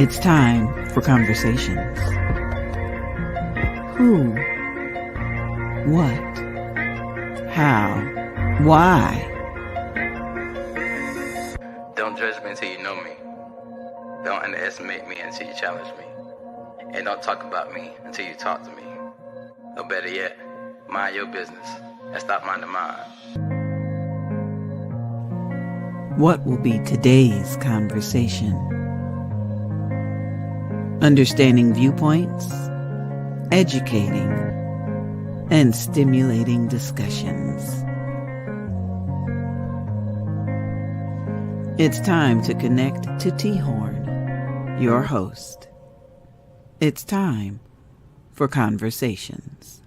It's time for conversations. Who? What? How? Why? Don't judge me until you know me. Don't underestimate me until you challenge me. And don't talk about me until you talk to me. Or better yet, mind your business and stop minding mine. What will be today's conversation? Understanding viewpoints, educating, and stimulating discussions. It's time to connect to T-Horne, your host. It's time for conversations.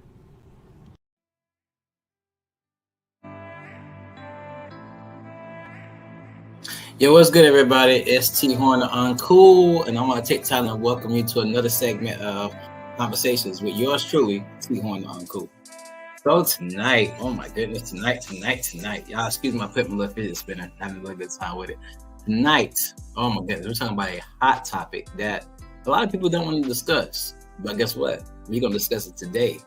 Yo, what's good, everybody? It's T-Horne, the Uncool, and I want to take time to welcome you to another segment of Conversations with yours truly, T-Horne, the Uncool. So tonight, oh my goodness, tonight. Y'all excuse my putting my little fidget spinner. Having a little bit of time with it. Tonight, oh my goodness, we're talking about a hot topic that a lot of people don't want to discuss. But guess what? We're going to discuss it today.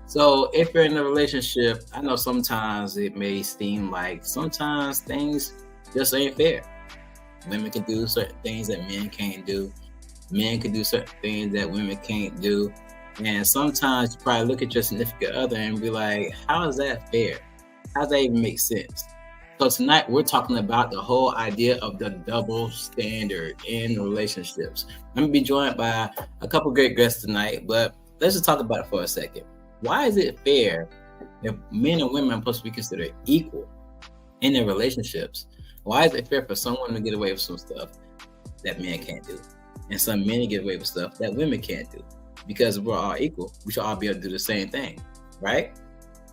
So if you're in a relationship, I know sometimes it may seem like sometimes things just ain't fair. Women can do certain things that men can't do. Men can do certain things that women can't do. And sometimes you probably look at your significant other and be like, how is that fair? How does that even make sense? So tonight we're talking about the whole idea of the double standard in relationships. I'm going to be joined by a couple great guests tonight, but let's just talk about it for a second. Why is it fair if men and women are supposed to be considered equal in their relationships? Why is it fair for some women to get away with some stuff that men can't do? And some men to get away with stuff that women can't do? Because we're all equal. We should all be able to do the same thing, right?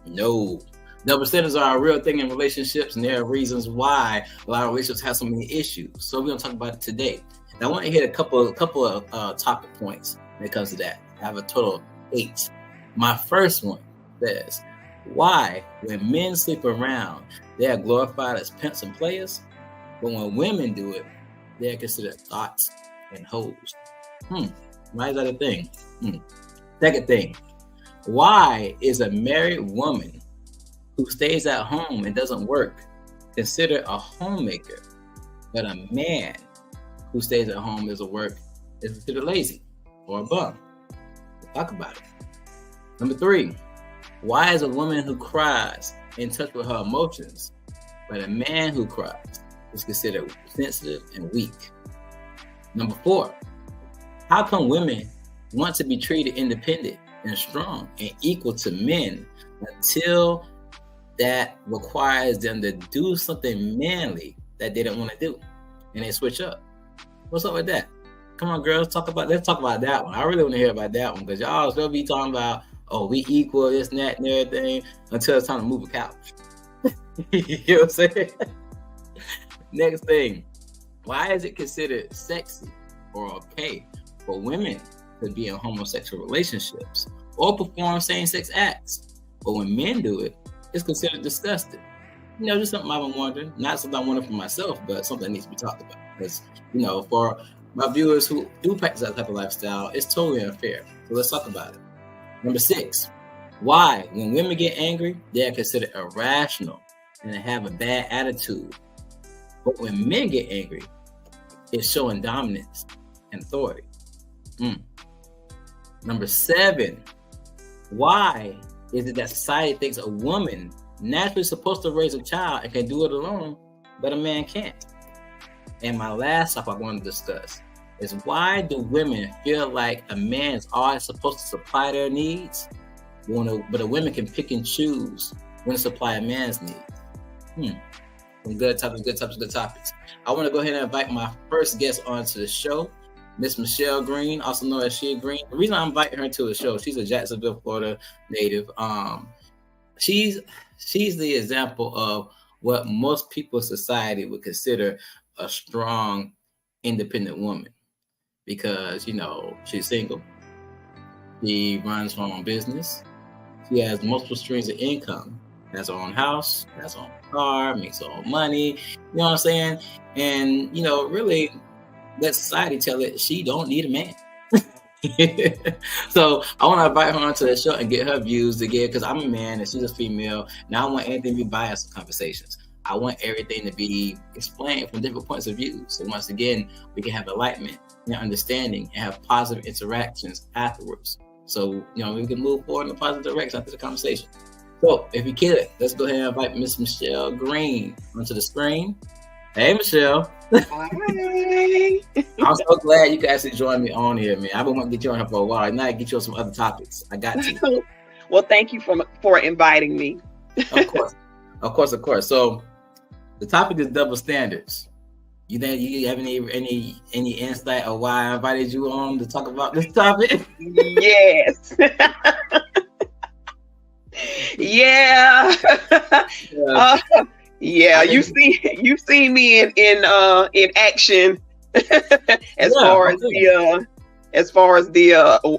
No. Double standards are a real thing in relationships, and there are reasons why a lot of relationships have so many issues. So we're going to talk about it today. And I want to hit a couple of topic points when it comes to that. I have a total of 8. My first one says, why, when men sleep around, they are glorified as pimps and players, but when women do it, they are considered thoughts and hoes. Why is that a thing? Second thing, why is a married woman who stays at home and doesn't work considered a homemaker, but a man who stays at home and doesn't work is considered lazy or a bum? We'll talk about it. Number 3, why is a woman who cries in touch with her emotions, but a man who cries is considered sensitive and weak? Number 4, how come women want to be treated independent and strong and equal to men until that requires them to do something manly that they don't want to do, and they switch up? What's up with that? Come on, girls, let's talk about that one. I really want to hear about that one because y'all still be talking about, oh, we equal, this and that and everything, until it's time to move a couch. You know what I'm saying? Next thing, why is it considered sexy or okay for women to be in homosexual relationships or perform same-sex acts, but when men do it, it's considered disgusting? You know, just something I've been wondering. Not something I wonder for myself, but something that needs to be talked about. Because, you know, for my viewers who do practice that type of lifestyle, it's totally unfair. So let's talk about it. Number 6, why, when women get angry, they are considered irrational and have a bad attitude. But when men get angry, it's showing dominance and authority. Number 7, why is it that society thinks a woman naturally supposed to raise a child and can do it alone, but a man can't? And my last topic I want to discuss is, why do women feel like a man is always supposed to supply their needs, but a woman can pick and choose when to supply a man's needs? Some good topics. I want to go ahead and invite my first guest onto the show, Miss Michelle Green, also known as She Green. The reason I'm inviting her to the show, she's a Jacksonville, Florida native. She's the example of what most people in society would consider a strong, independent woman, because, you know, she's single. She runs her own business. She has multiple streams of income. Has her own house, has her own car, makes her own money. You know what I'm saying? And, you know, really, let society tell it she don't need a man. So I want to invite her onto the show and get her views again, because I'm a man and she's a female. Now I want anything to be biased in conversations. I want everything to be explained from different points of view. So once again, we can have enlightenment and understanding and have positive interactions afterwards. So, we can move forward in a positive direction after the conversation. So if you can, let's go ahead and invite Miss Michelle Green onto the screen. Hey, Michelle. Hi. I'm so glad you can actually join me on here, man. I've been wanting to get you on here for a while. Now I get you on some other topics. I got you. Well, thank you for inviting me. Of course. So the topic is double standards. You think you have any insight of why I invited you on to talk about this topic? Yes. Yeah. Yeah. You've seen me in action as far as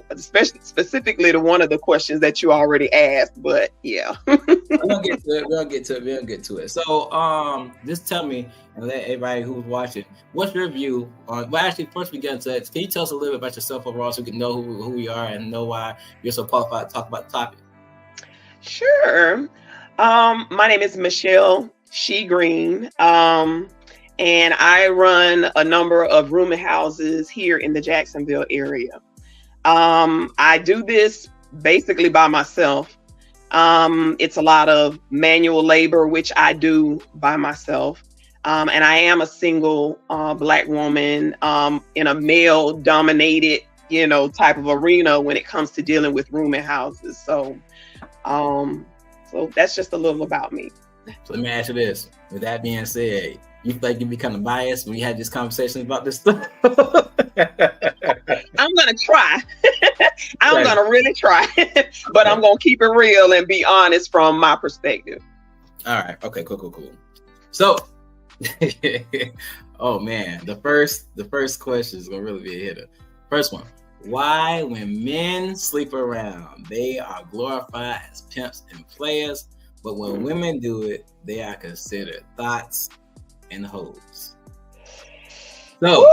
especially specifically to one of the questions that you already asked, but yeah. We'll get to it. So just tell me and let everybody who's watching, what's your view on, well, actually first we get into it. Can you tell us a little bit about yourself overall so we can know who we are and know why you're so qualified to talk about the topic? Sure. My name is Michelle Green. And I run a number of rooming houses here in the Jacksonville area. I do this basically by myself. It's a lot of manual labor, which I do by myself. And I am a single Black woman in a male-dominated, type of arena when it comes to dealing with rooming houses. So that's just a little about me. So let me ask you this. With that being said, you feel like you'd be kind of biased when you had this conversation about this stuff? I'm going to try. I'm going to really try. But I'm going to keep it real and be honest from my perspective. All right. Okay, cool. So, oh man, the first question is going to really be a hitter. First one. Why, when men sleep around, they are glorified as pimps and players, but when women do it, they are considered thoughts and hoes? So,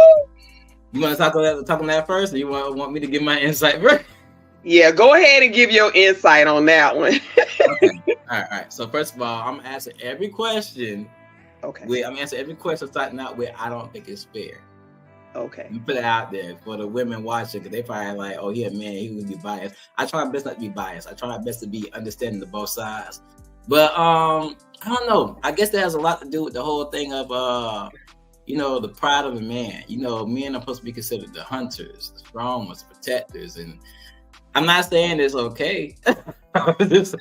you want to talk on that first, or you want me to give my insight first? Yeah, go ahead and give your insight on that one. Okay. All right. So first of all, I'm gonna answer every question. Okay. I'm gonna answer every question starting out with "I don't think it's fair." Okay. You put it out there for the women watching, because they probably like, "Oh, yeah, man, he would be biased." I try my best not to be biased. I try my best to be understanding to both sides. But I don't know. I guess that has a lot to do with the whole thing of the pride of a man. Men are supposed to be considered the hunters, the strong ones, protectors, and I'm not saying it's okay. Because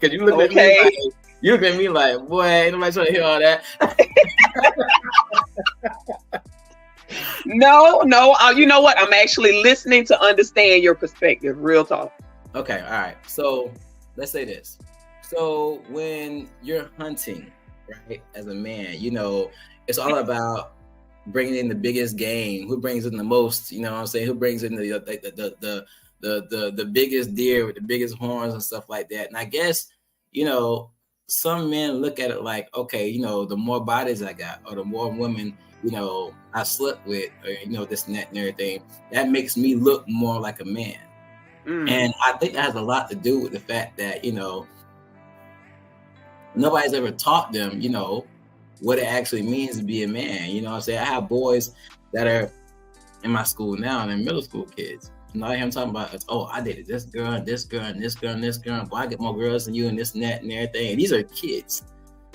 you look at me like, boy, ain't nobody trying to hear all that. No. You know what? I'm actually listening to understand your perspective. Real talk. Okay. All right. So let's say this. So when you're hunting, right, as a man, it's all about bringing in the biggest game. Who brings in the most? You know what I'm saying? Who brings in the biggest deer with the biggest horns and stuff like that? And I guess, some men look at it like, okay, the more bodies I got, or the more women, I slept with, or this and that and everything, that makes me look more like a man. And I think that has a lot to do with the fact that, nobody's ever taught them, what it actually means to be a man. You know what I'm saying? I have boys that are in my school now, and they're middle school kids. And I hear them talking about, I dated this girl, and this girl, and this girl, and this girl. Boy, I get more girls than you, and this and that and everything. And these are kids.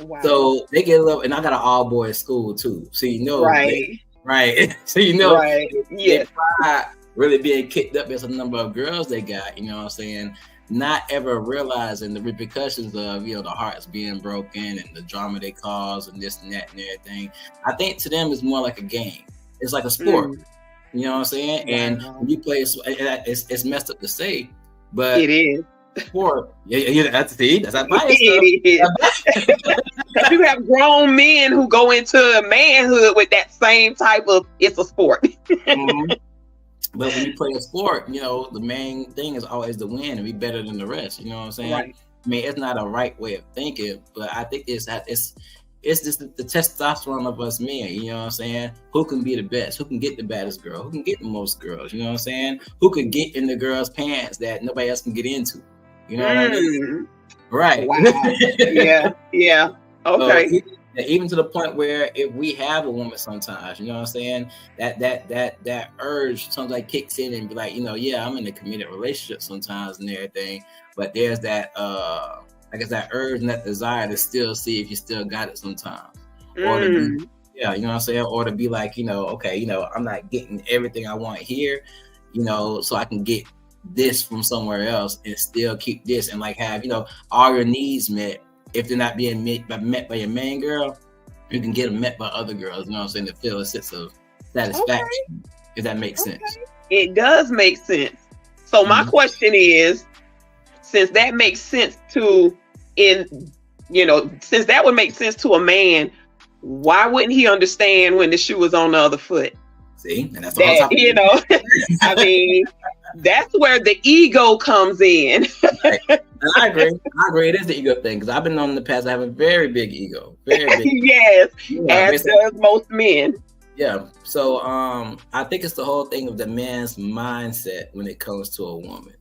Wow. So they get a little, and I got an all boys school too. So right. Right. So right. Yeah. Not really being kicked up as a number of girls they got, you know what I'm saying? Not ever realizing the repercussions of, the hearts being broken and the drama they cause and this and that and everything. I think to them it's more like a game. It's like a sport. You know what I'm saying? Wow. And when you play, it's messed up to say, but it is. Sport. Yeah, that's not biased. It is. You have grown men who go into manhood with that same type of, it's a sport. Mm-hmm. But when you play a sport, the main thing is always to win and be better than the rest. You know what I'm saying? Right. I mean, it's not a right way of thinking, but I think it's it's just the testosterone of us men, you know what I'm saying? Who can be the best? Who can get the baddest girl? Who can get the most girls? You know what I'm saying? Who can get in the girls' pants that nobody else can get into? You know what I mean? Right. Wow. Yeah. Okay. So, even to the point where if we have a woman sometimes, you know what I'm saying, that urge sometimes like kicks in and be like, you know, yeah, I'm in a committed relationship sometimes and everything, but there's that I guess that urge and that desire to still see if you still got it sometimes. Or to be, yeah, you know what I'm saying? Or to be like, you know, okay, you know, I'm not getting everything I want here, you know, so I can get this from somewhere else and still keep this and like have, you know, all your needs met. If they're not being met by your main girl, you can get them met by other girls, you know what I'm saying, to feel a sense of satisfaction, if that makes sense. It does make sense. So my question is, since that makes sense since that would make sense to a man, why wouldn't he understand when the shoe was on the other foot? See, and that's all you know, I mean, that's where the ego comes in. Right. And I agree. It is the ego thing because I've been known in the past. I have a very big ego. Very big. Yes, as does most men. Yeah. So I think it's the whole thing of the man's mindset when it comes to a woman.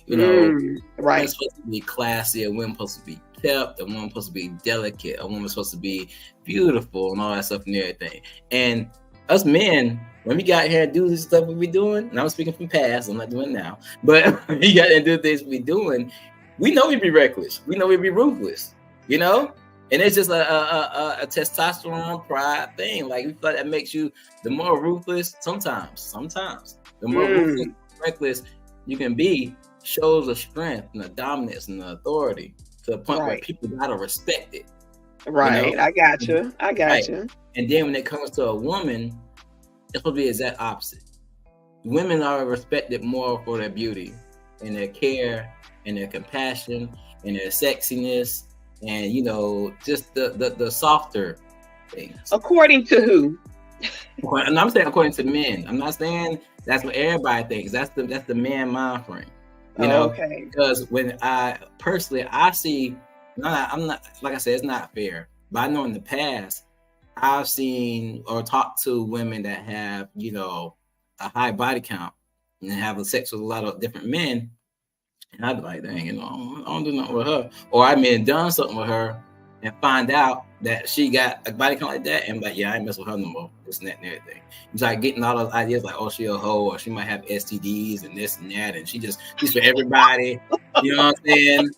You know, right. Woman's supposed to be classy, a woman's supposed to be kept, a woman's supposed to be delicate, a woman's supposed to be beautiful and all that stuff and everything. And us men, when we got here and do this stuff we be doing, and I'm speaking from past, I'm not doing it now, but when we got to do things we doing, we know we be reckless. We know we be ruthless, you know? And it's just a testosterone pride thing. Like, we feel like that makes you the more ruthless, sometimes, the more ruthless, reckless you can be, shows a strength and a dominance and an authority to the point where people gotta respect it. Right, you know? I got you. Right. And then when it comes to a woman, it's supposed to be the exact opposite. Women are respected more for their beauty and their care and their compassion and their sexiness and, you know, just the softer things. According to who? And I'm saying according to men. I'm not saying that's what everybody thinks. That's the man mind frame. You know, okay. Because when I see, I'm not, like I said, it's not fair. But I know in the past, I've seen or talked to women that have, you know, a high body count and have sex with a lot of different men. And I'd be like, dang, you know, I don't do nothing with her. Or I may have done something with her and find out that she got a body count like that. And I'm like, yeah, I ain't mess with her no more. This and that and everything. It's like getting all those ideas like, oh, she a hoe, or she might have STDs and this and that. And she's for everybody. You know what I'm saying?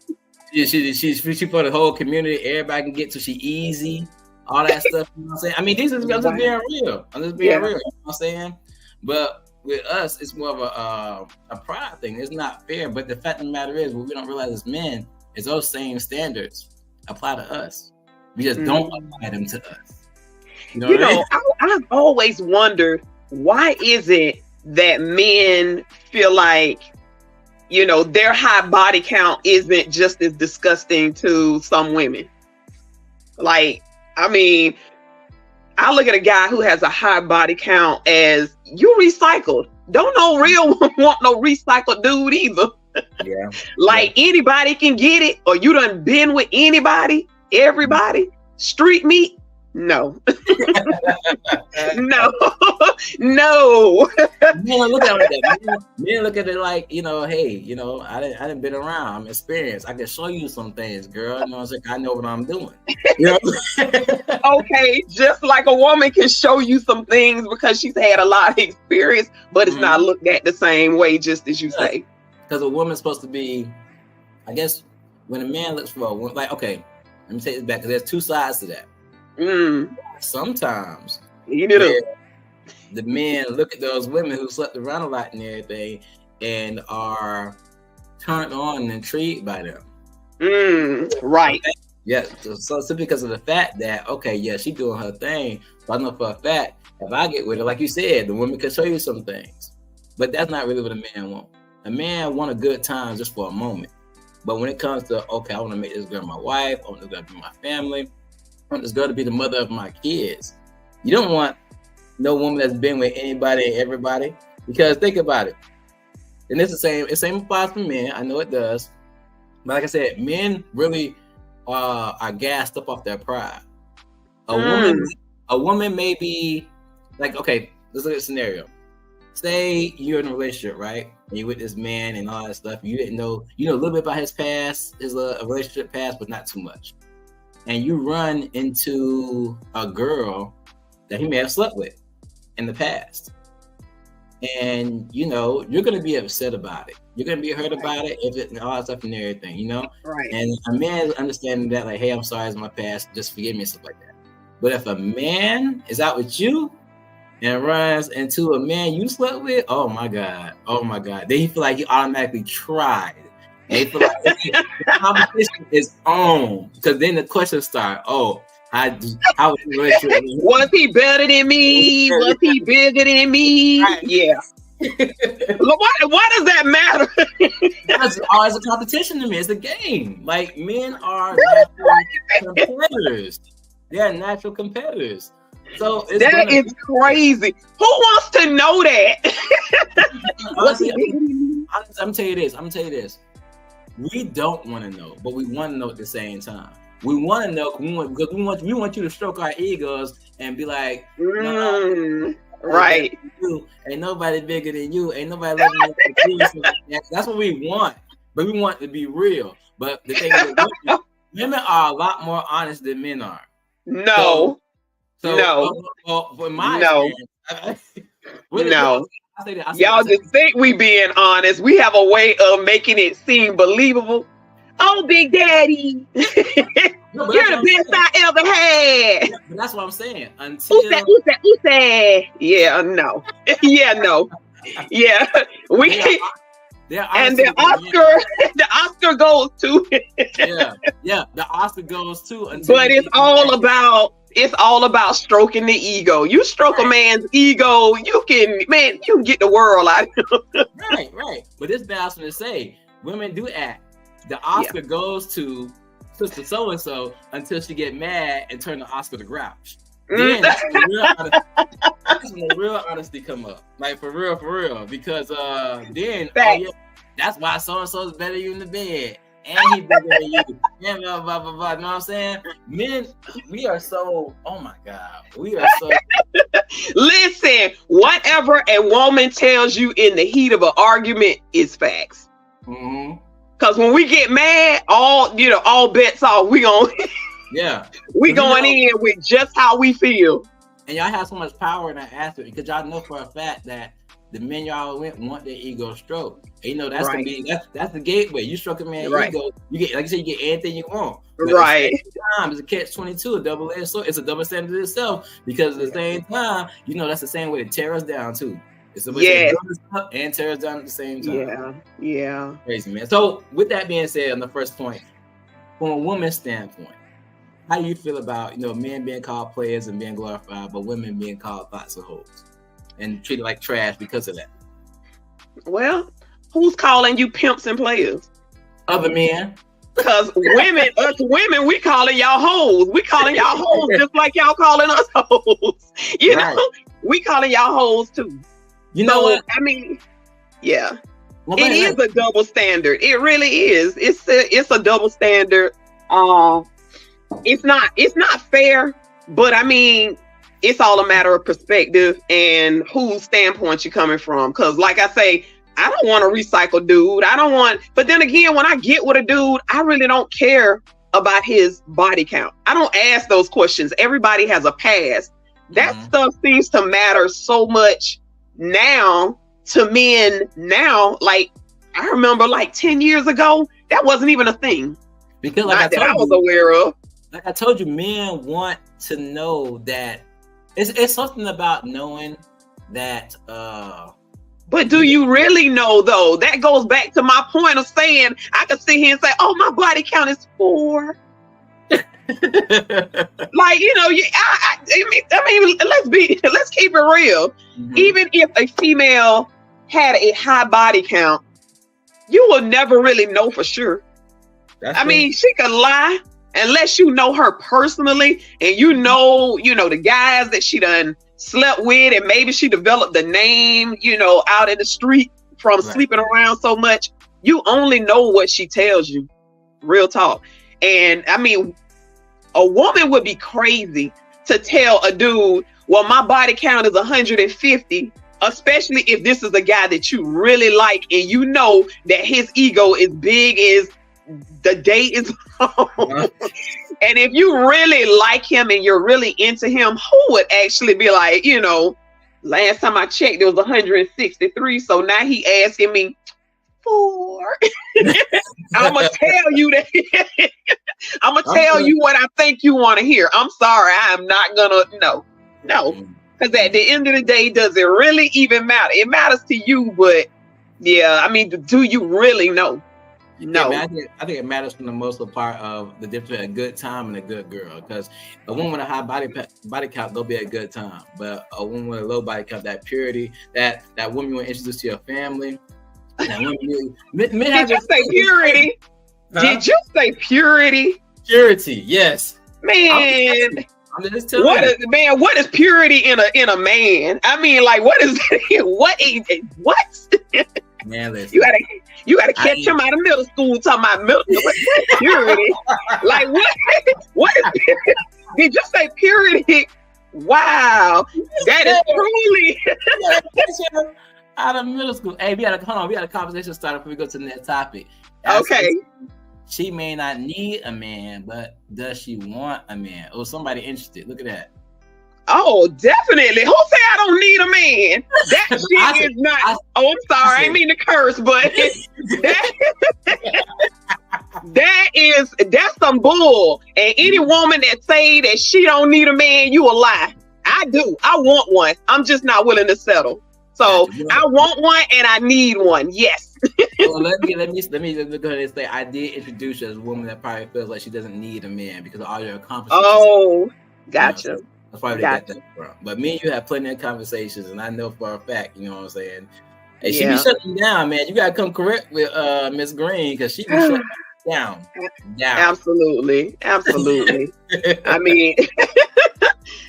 She's for the whole community. Everybody can get to. She easy. All that stuff. You know what I'm saying? I mean, I'm just being real. I'm just being real. You know what I'm saying? But with us, it's more of a pride thing. It's not fair. But the fact of the matter is, what we don't realize as men is those same standards apply to us. We just don't apply them to us. You know, I've always wondered, why is it that men feel like, you know, their high body count isn't just as disgusting to some women? Like, I mean, I look at a guy who has a high body count as, you recycled. Don't no real one want no recycled dude either. Yeah. Like, anybody can get it, or you done been with anybody, everybody, street meat. No. No. Men look at it like that. Men look at it like, you know, hey, you know, I didn't been around. I'm experienced. I can show you some things, girl. You know what I'm saying? I know what I'm doing. You know? Okay, just like a woman can show you some things because she's had a lot of experience, but it's not looked at the same way, just as you say. Because a woman's supposed to be, I guess, when a man looks for a woman, like, okay, let me take this back, because there's two sides to that. Sometimes the men look at those women who slept around a lot and everything and are turned on and intrigued by them. Right. Okay? Yeah. So simply because of the fact that, okay, yeah, she doing her thing. So I know for a fact, if I get with her, like you said, the woman can show you some things. But that's not really what a man wants. A man wants a good time just for a moment. But when it comes to, okay, I want to make this girl my wife, I want this girl to be my family, I want this girl to be the mother of my kids. You don't want no woman that's been with anybody and everybody, because think about it. And it's the same applies for men. I know it does. But like I said, men really are gassed up off their pride. A woman may be like, okay, let's look at a scenario. Say you're in a relationship, right? And you're with this man and all that stuff. You didn't know, you know a little bit about his past, his relationship past, but not too much. And you run into a girl that he may have slept with in the past. And, you know, you're going to be upset about it. You're going to be hurt about it if it and all that stuff and everything, you know? Right. And a man is understanding that, like, hey, I'm sorry, it's my past. Just forgive me and stuff like that. But if a man is out with you and runs into a man you slept with, oh my God. Then you feel like you automatically tried. And you feel like the competition is on. Because then the questions start, how was the relationship? Was he better than me? Was he bigger than me? Right. Yeah. Why does that matter? It's always a competition to me. It's a game. Like, men are competitors. They are natural competitors. So that is crazy. Who wants to know that? Honestly, I'm telling you this. We don't want to know, but we want to know at the same time. We want to know because we want you to stroke our egos and be like, right. Ain't nobody bigger than you. Ain't nobody loving you. That's what we want. But we want to be real. But the thing is, women are a lot more honest than men are. No. For my experience, no. Y'all just think we being honest. We have a way of making it seem believable. Oh, Big Daddy. You're the best I ever had. Yeah, but that's what I'm saying. Until who's that? Yeah, no. Yeah, no. Yeah. And the Oscar goes to the Oscar goes to. But it's all about stroking the ego. You stroke a man's ego, you can get the world out of him. Right. But this bad to say, women do act. The Oscar goes to sister so and so until she get mad and turn the Oscar to grouch. Then that's when the real honesty come up. Like for real. Because then that's why so and so is better than you in the bed. And he better than you. And blah, blah, blah, blah. You know what I'm saying? Men, we are so, oh my God. We are so. Listen, whatever a woman tells you in the heat of an argument is facts. Mm-hmm. Cause when we get mad, all bets off. We going in with just how we feel. And y'all have so much power in that aspect because y'all know for a fact that the men y'all want their ego stroked. And you know that's gonna be that's the gateway. You stroke a man's ego, you get, like you said, you get anything you want. But right. At the same time, it's a catch-22, a double-edged sword. It's a double standard in itself because at the same time, you know that's the same way to tear us down too. It's a way to build us up and tear us down at the same time. Yeah. Crazy, man. So with that being said, on the first point, from a woman's standpoint, how do you feel about men being called players and being glorified, but women being called thoughts and hoes and treated like trash because of that? Well, who's calling you pimps and players? Other men. Because us women, we calling y'all hoes. We calling y'all hoes just like y'all calling us hoes. You know, we calling y'all hoes too. You know what? I mean, yeah. Well, it is a double standard. It really is. It's a double standard. It's not fair, but I mean, it's all a matter of perspective and whose standpoint you're coming from. Because like I say, I don't want a recycled dude. But then again, when I get with a dude, I really don't care about his body count. I don't ask those questions. Everybody has a past. That stuff seems to matter so much now to men now. Like, I remember like 10 years ago, that wasn't even a thing. Because like I was aware of. Like I told you, men want to know that it's something about knowing that but do you really know though? That goes back to my point of saying I could sit here and say, oh, my body count is 4. Like, I mean, let's keep it real. Mm-hmm. Even if a female had a high body count, you will never really know for sure. I mean, she could lie unless you know her personally and you know the guys that she done slept with, and maybe she developed the name, out in the street from sleeping around so much. You only know what she tells you. Real talk. And I mean, a woman would be crazy to tell a dude, well, my body count is 150, especially if this is a guy that you really like and you know that his ego is big as the day is long. And if you really like him and you're really into him, who would actually be like, you know, last time I checked, it was 163. So now he asking me 4. I'm going to tell you that. I'm going to tell you what I think you want to hear. I'm sorry. I'm not going to. No. Because at the end of the day, does it really even matter? It matters to you, but yeah, I mean, do you really know? No. Yeah, I think it matters from the most part of the difference between a good time and a good girl. Because a woman with a high body count gonna be a good time, but a woman with a low body count, that purity, that woman you want to introduce to your family. That woman Did you say purity? Huh? Did you say purity? Purity, yes. Man, what is purity in a man? I mean, like, what is what? Man, listen. You gotta catch him out of middle school talking about purity. Like what is purity? Did you say purity? Wow, that is truly out of middle school. Hey, we had a conversation started before we go to the next topic. Okay. She may not need a man, but does she want a man? Or somebody interested? Look at that. Oh, definitely. Who say I don't need a man? That shit is not. I'm sorry. I didn't mean to curse, but that's some bull. And any woman that say that she don't need a man, you a lie. I do. I want one. I'm just not willing to settle. So I want one and I need one. Yes. Well, let me go ahead and say I did introduce you as a woman that probably feels like she doesn't need a man because of all your accomplishments. Oh, gotcha. You know, that's probably got that from. But me and you have plenty of conversations, and I know for a fact, you know what I'm saying. Hey, she be shutting down, man. You gotta come correct with Miss Green because she be shutting down. Absolutely. I mean,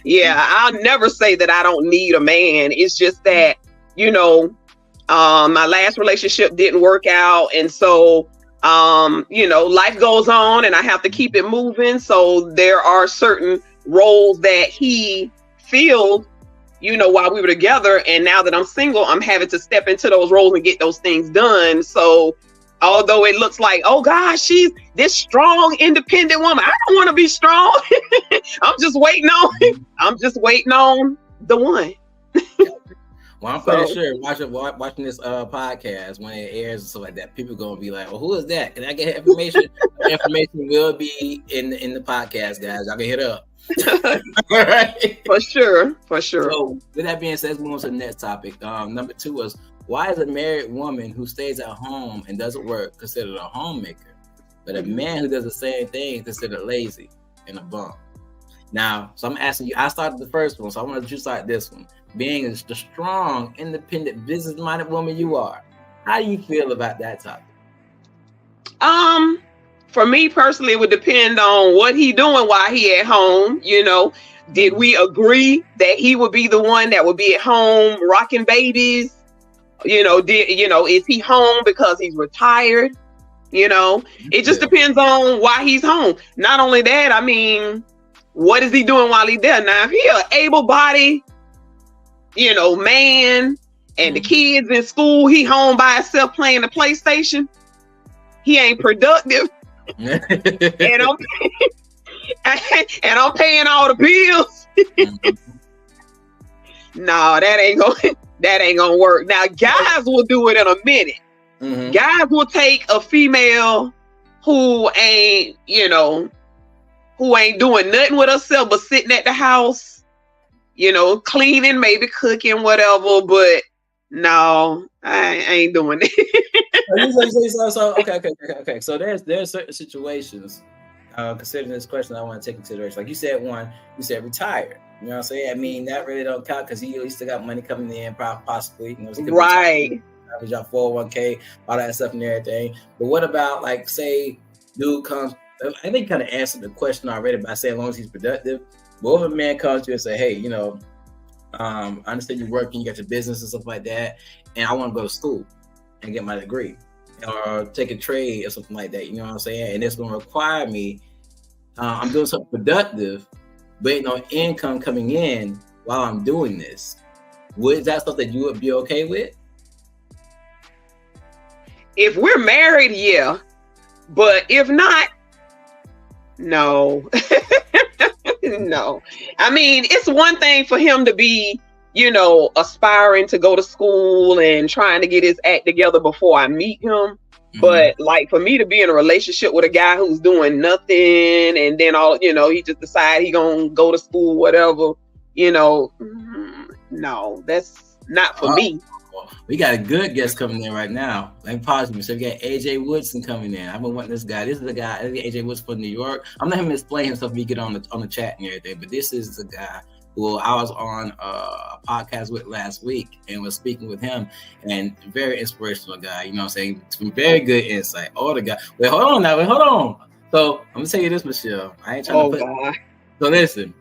yeah, I'll never say that I don't need a man. It's just that, you know, my last relationship didn't work out, and so you know, life goes on, and I have to keep it moving. So there are certain roles that he filled, you know, while we were together, and now that I'm single, I'm having to step into those roles and get those things done. So although it looks like, oh gosh, she's this strong, independent woman, I don't want to be strong. I'm just waiting on the one. Well, I'm pretty sure watching this podcast when it airs and stuff like that, people gonna be like, "Well, who is that? Can I get information?" Information will be in the podcast, guys. Y'all can hit up. All right, for sure. So, with that being said, let's move on to the next topic. Number 2 was, why is a married woman who stays at home and doesn't work considered a homemaker, but a man who does the same thing considered lazy and a bum? Now, so I'm asking you. I started the first one, so I want to let you start this one. Being the strong, independent, business-minded woman you are, how do you feel about that topic? For me personally, it would depend on what he doing while he at home. You know, did we agree that he would be the one that would be at home rocking babies? You know, is he home because he's retired? You know, it just depends on why he's home. Not only that, I mean, what is he doing while he's there? Now, if he an able-bodied, you know, man, and the kids in school, he home by himself playing the PlayStation, he ain't productive. and I'm paying all the bills. No, that ain't gonna work. Now, guys will do it in a minute. Mm-hmm. Guys will take a female who ain't doing nothing with herself but sitting at the house, you know, cleaning, maybe cooking, whatever. But no, I ain't doing it. Okay. So there's certain situations. Considering this question, I want to take consideration. Like you said, you said retired. You know what I'm saying? I mean, that really don't count because he still got money coming in, possibly. You know, right. Average out 401k, all that stuff and everything. But what about, like, say, dude comes? I think kind of answered the question already by saying as long as he's productive. But if a man comes to you and say, hey, you know, I understand you're working, you got your business and stuff like that, and I want to go to school and get my degree or take a trade or something like that, you know what I'm saying? And it's going to require me, I'm doing something productive, but no income coming in while I'm doing this. Is that stuff that you would be okay with? If we're married, yeah. But if not, no. No. I mean, it's one thing for him to be, aspiring to go to school and trying to get his act together before I meet him. Mm-hmm. But like for me to be in a relationship with a guy who's doing nothing and then he just decide he gonna go to school, whatever, no, that's not for me. We got a good guest coming in right now. Let me pause you. So we got AJ Woodson coming in. I've been wanting this guy. This is the guy, AJ Woodson from New York. I'm letting him explain himself if we get on the chat and everything. But this is the guy who I was on a podcast with last week and was speaking with him, and very inspirational guy. You know what I'm saying? Some very good insight. Oh, the guy. Wait, hold on. So I'm gonna tell you this, Michelle. I ain't trying to put. God. So listen,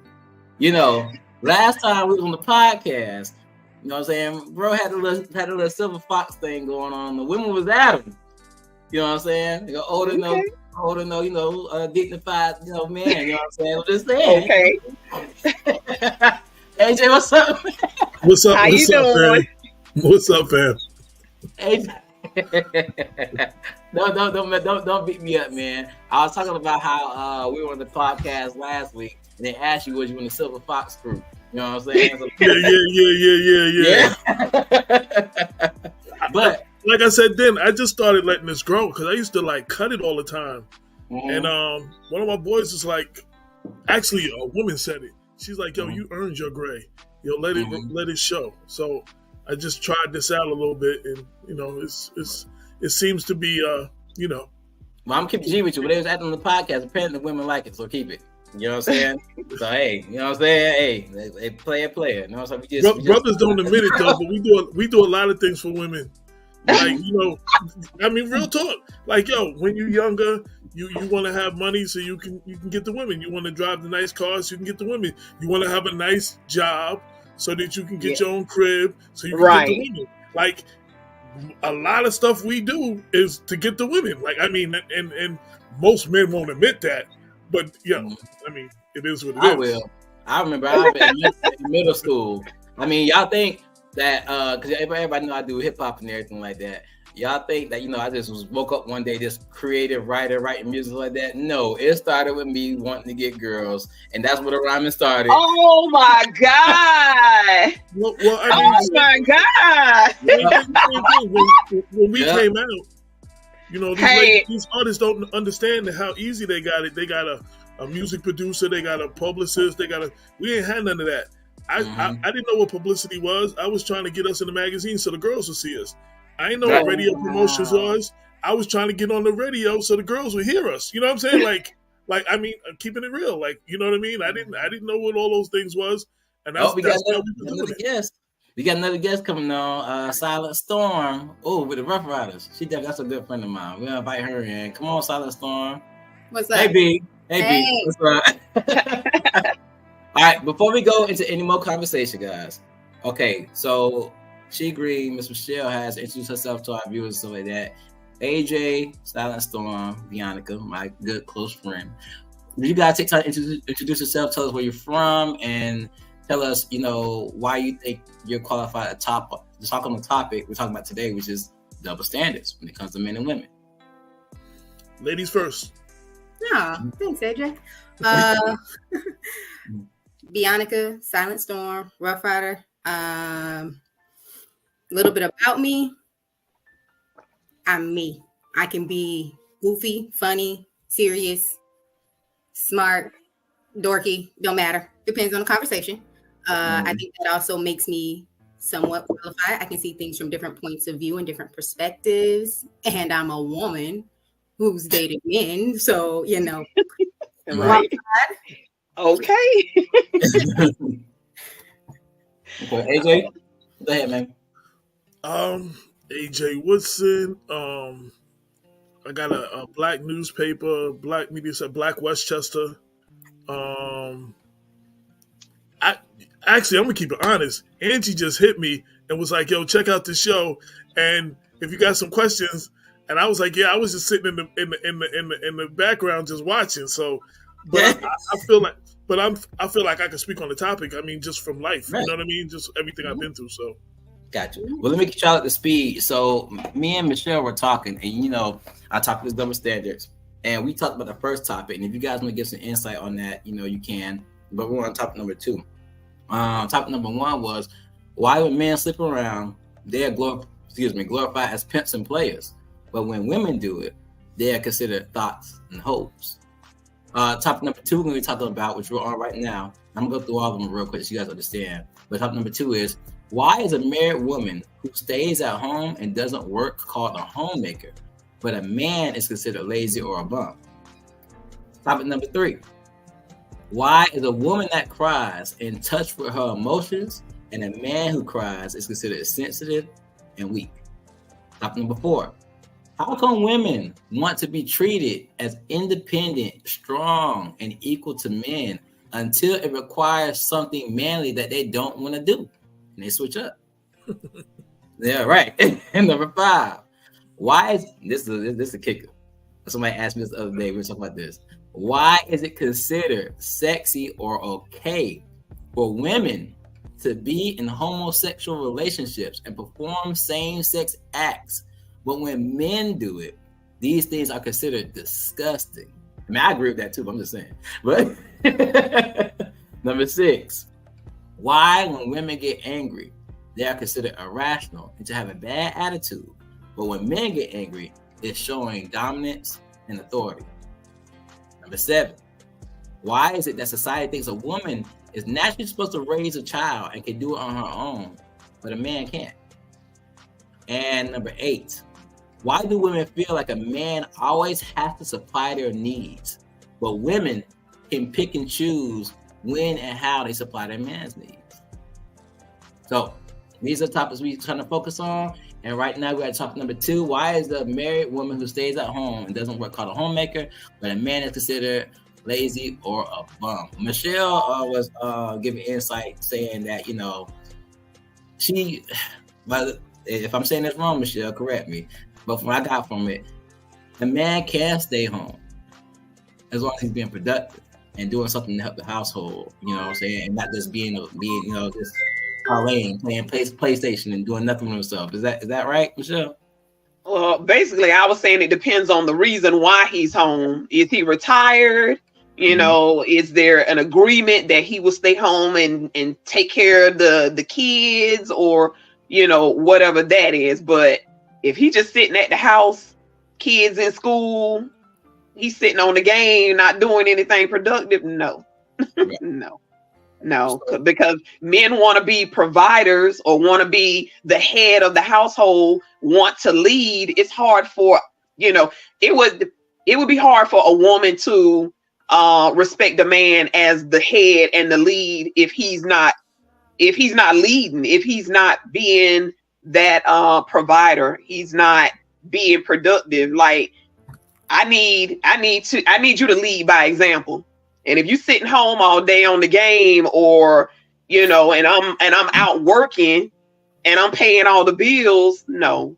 last time we was on the podcast. You know what I'm saying? Bro had a little silver fox thing going on. The women was at him. You know what I'm saying? They go older, dignified, man. You know what I'm saying? I'm just saying. Okay. AJ, what's up? What's up? How you doing? Fam? What's up, fam? AJ. Don't beat me up, man. I was talking about how we were on the podcast last week, and they asked you, was you in the Silver Fox crew? You know what I'm saying? So, yeah. But like I said, then I just started letting this grow because I used to cut it all the time. Mm-hmm. And one of my boys was like, actually, a woman said it. She's like, "Yo, you earned your gray. Let it show." So I just tried this out a little bit, and it seems to be Well, I'm keeping G with you. But they was acting on the podcast. Apparently, women like it, so keep it. You know what I'm saying? So hey, you know what I'm saying? Hey, they player. You know what I'm saying? Brothers don't admit it though, but we do a lot of things for women. Like, I mean, real talk. Like, when you're younger, you want to have money so you can get the women. You want to drive the nice cars so you can get the women. You want to have a nice job so that you can get your own crib so you can get the women. Like, a lot of stuff we do is to get the women. Like, I mean, and most men won't admit that. But I mean, it is what it is. I will. I remember I was in middle school. I mean, y'all think that because everybody know I do hip hop and everything like that. Y'all think that I just woke up one day this creative writer writing music like that? No, it started with me wanting to get girls, and that's where the rhyming started. Oh my god! Well, I mean, my god! When we came out. These artists don't understand how easy they got it. They got a music producer, they got a publicist, we ain't had none of that. I didn't know what publicity was. I was trying to get us in the magazine so the girls would see us. I didn't know what radio promotions was. I was trying to get on the radio so the girls would hear us. You know what I'm saying? Like I mean, keeping it real. Like, you know what I mean? I didn't know what all those things was. And that's how we were doing it. We got another guest coming on, Silent Storm. Oh, with the Rough Riders. That's a good friend of mine. We'll invite her in. Come on, Silent Storm. What's up? Hey, B. What's up? All right, before we go into any more conversation, guys. Okay, so She Green, Miss Michelle has introduced herself to our viewers and stuff like that. AJ, Silent Storm, Bianca, my good close friend. You guys take time to introduce yourself, tell us where you're from, and tell us, why you think you're qualified to talk on the topic we're talking about today, which is double standards when it comes to men and women. Ladies first. Oh, thanks, AJ. Bianca, Silent Storm, Rough Rider. A little bit about me. I'm me. I can be goofy, funny, serious, smart, dorky, don't matter. Depends on the conversation. I think that also makes me somewhat qualified. I can see things from different points of view and different perspectives. And I'm a woman who's dated men. So, Right. Okay. Okay, AJ, go ahead, man. AJ Woodson. I got a black newspaper, black media set, Black Westchester. I'm gonna keep it honest. Angie just hit me and was like, "Yo, check out the show, and if you got some questions." And I was like, "Yeah, I was just sitting in the background just watching." So But I feel like, I feel like I can speak on the topic. I mean, just from life, right. You know what I mean? Just everything I've been through. So, gotcha. Well, let me get y'all up to speed. So, me and Michelle were talking, and I talked with double standards, and we talked about the first topic. And if you guys want to get some insight on that, you can. But we're on topic number 2. Topic number 1 was why when men sleep around, they're glorified as pimps and players, but when women do it, they are considered thoughts and hopes. Topic number 2 we're going to be talking about, which we're on right now. I'm going to go through all of them real quick so you guys understand. But topic number 2 is, why is a married woman who stays at home and doesn't work called a homemaker, but a man is considered lazy or a bum? Topic number 3, why is a woman that cries in touch with her emotions and a man who cries is considered sensitive and weak? Topic number 4, how come women want to be treated as independent, strong, and equal to men until it requires something manly that they don't want to do? And they switch up. Yeah, right. And number 5, why is this is a kicker? Somebody asked me this the other day. We were talking about this. Why is it considered sexy or okay for women to be in homosexual relationships and perform same-sex acts, but when men do it, these things are considered disgusting? I mean, I agree with that too, but I'm just saying. But number 6, why when women get angry, they are considered irrational and to have a bad attitude, but when men get angry, it's showing dominance and authority. Number 7, why is it that society thinks a woman is naturally supposed to raise a child and can do it on her own, but a man can't? And number 8, why do women feel like a man always has to supply their needs, but women can pick and choose when and how they supply their man's needs? So these are topics we're trying to focus on. And right now, we're at topic number 2. Why is the married woman who stays at home and doesn't work called a homemaker, but a man is considered lazy or a bum? Michelle was giving insight saying that, but if I'm saying this wrong, Michelle, correct me. But from what I got from it, a man can stay home as long as he's being productive and doing something to help the household, you know what I'm saying? And not just being just playing PlayStation and doing nothing with himself. Is that right, Michelle? Well, basically, I was saying it depends on the reason why he's home. Is he retired? Is there an agreement that he will stay home and take care of the kids, or whatever that is? But if he's just sitting at the house, kids in school, he's sitting on the game, not doing anything productive, no. Yeah. No, because men want to be providers or want to be the head of the household, want to lead. It's hard for, it would be hard for a woman to respect a man as the head and the lead if he's not leading, if he's not being that provider, he's not being productive. Like, I need you to lead by example. And if you're sitting home all day on the game, or and I'm out working and I'm paying all the bills, no.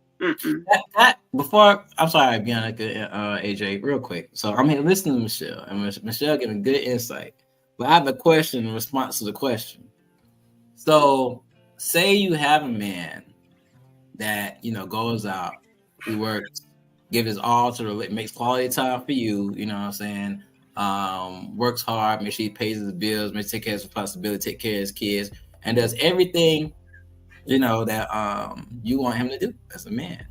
Before, I'm sorry, Bianca, AJ, real quick. So I'm here listening to Michelle, and Michelle giving good insight. But I have a question in response to the question. So, say you have a man that goes out, he works, gives his all to makes quality time for you. You know what I'm saying? Works hard, make sure he pays his bills, makes take care of his responsibility, take care of his kids, and does everything that you want him to do as a man.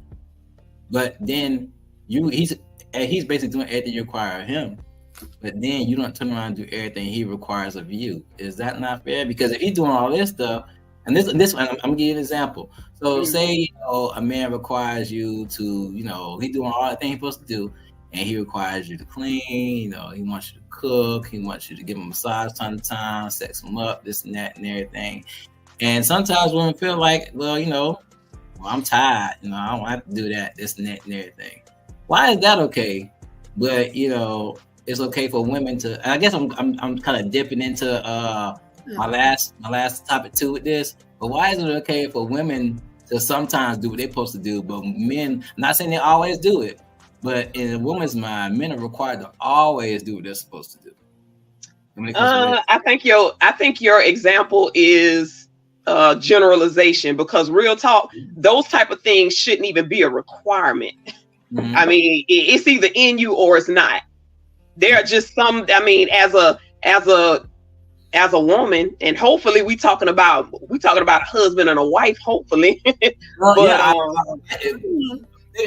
But then he's basically doing everything you require of him, but then you don't turn around and do everything he requires of you. Is that not fair? Because if he's doing all this stuff, and this one, I'm gonna give you an example. So say a man requires you to, he's doing all the things he's supposed to do, and he requires you to clean, he wants you to cook, he wants you to give him a massage time to time, sex him up, this and that and everything. And sometimes women feel like, well, I'm tired, I don't have to do that, this and that and everything. Why is that okay? But it's okay for women to. I guess I'm kind of dipping into my last topic too with this. But why is it okay for women to sometimes do what they're supposed to do, but men? I'm not saying they always do it, but in a woman's mind, men are required to always do what they're supposed to do. I think your example is generalization, because real talk, those type of things shouldn't even be a requirement. Mm-hmm. I mean, it's either in you or it's not. There are just some. I mean, as a woman, and hopefully we talking about a husband and a wife. Hopefully, well, but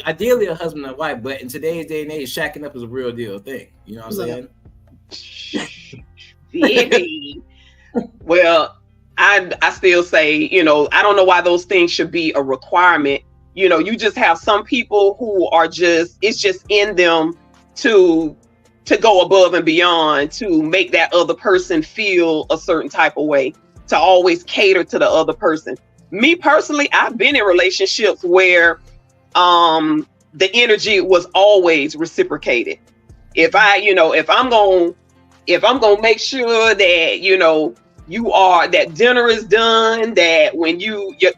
ideally a husband and a wife. But in today's day and age, shacking up is a real deal thing. You know what I'm saying? Well, I still say, you know, I don't know why those things should be a requirement. You know, you just have some people who are it's just in them to go above and beyond to make that other person feel a certain type of way, to always cater to the other person. Me personally, I've been in relationships where the energy was always reciprocated. If I'm gonna make sure that, you know, that dinner is done, that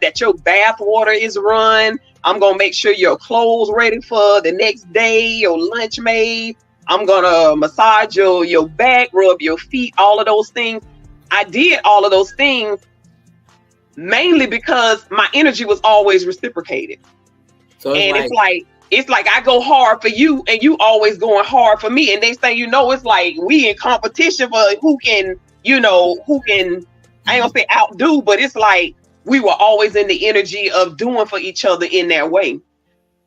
that your bath water is run, I'm gonna make sure your clothes ready for the next day, your lunch made, I'm gonna massage your back, rub your feet, all of those things. I did all of those things mainly because my energy was always reciprocated. So it's like I go hard for you and you always going hard for me. And next thing you know, it's like we in competition for who can, I ain't gonna say outdo, but it's like we were always in the energy of doing for each other in that way.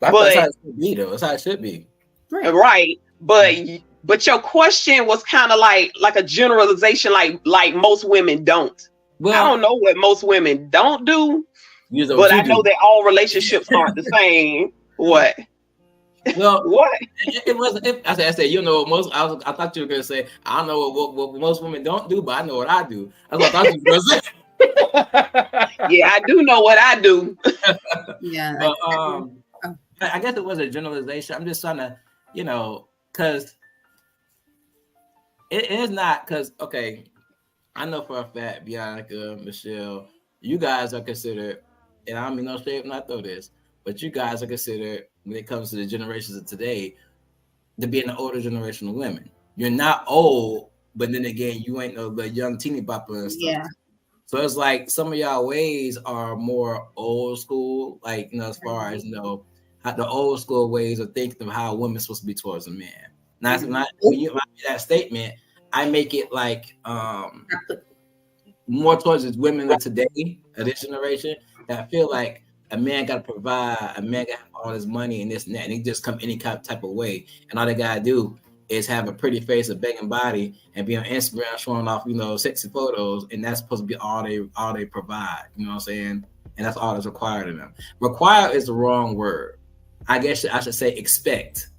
That's how it should be, though. That's how it should be. Right. But your question was kind of like a generalization, like most women don't. Well, I don't know what most women don't do, but I know that all relationships aren't the same. What? Well, what? It wasn't. I said, you know, most. I thought you were gonna say, I don't know what most women don't do, but I know what I do. That's what I thought you were gonna say. Yeah, I do know what I do. Yeah. But, I guess it was a generalization. I'm just trying to, you know, because it is not. Because okay, I know for a fact, Bianca, Michelle, you guys are considered, and I don't mean no shade when I throw this, but you guys are considered, when it comes to the generations of today, to be an older generation of women. You're not old, but then again, you ain't no young teeny bopper and stuff. Yeah. So it's like some of y'all ways are more old school, like, you know, as far as, you know, how the old school ways of thinking of how a woman's supposed to be towards a man. Now, when you make that statement, I make it like more towards the women of today, of this generation, that I feel like a man got to provide, a man got to have all his money and this and that, and he just come any type of way. And all they got to do is have a pretty face, a begging body, and be on Instagram showing off, you know, sexy photos, and that's supposed to be all they provide. You know what I'm saying? And that's all that's required of them. Require is the wrong word. I guess I should say expect,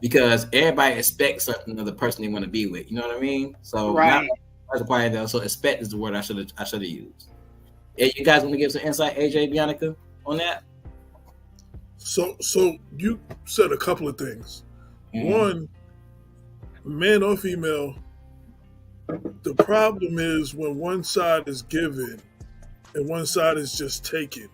because everybody expects something of the person they want to be with. You know what I mean? So right. Not required though. So expect is the word I should have used. Yeah, you guys want to give some insight, AJ, Bianca, on that? So you said a couple of things. Mm-hmm. One, man or female, the problem is when one side is given and one side is just taken.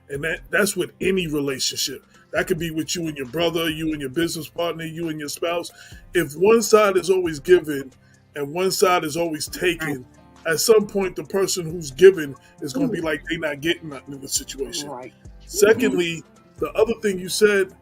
And that's with any relationship. That could be with you and your brother, you and your business partner, you and your spouse. If one side is always given and one side is always taken, at some point the person who's given is going to be like they're not getting nothing in the situation. Right. Secondly, the other thing you said,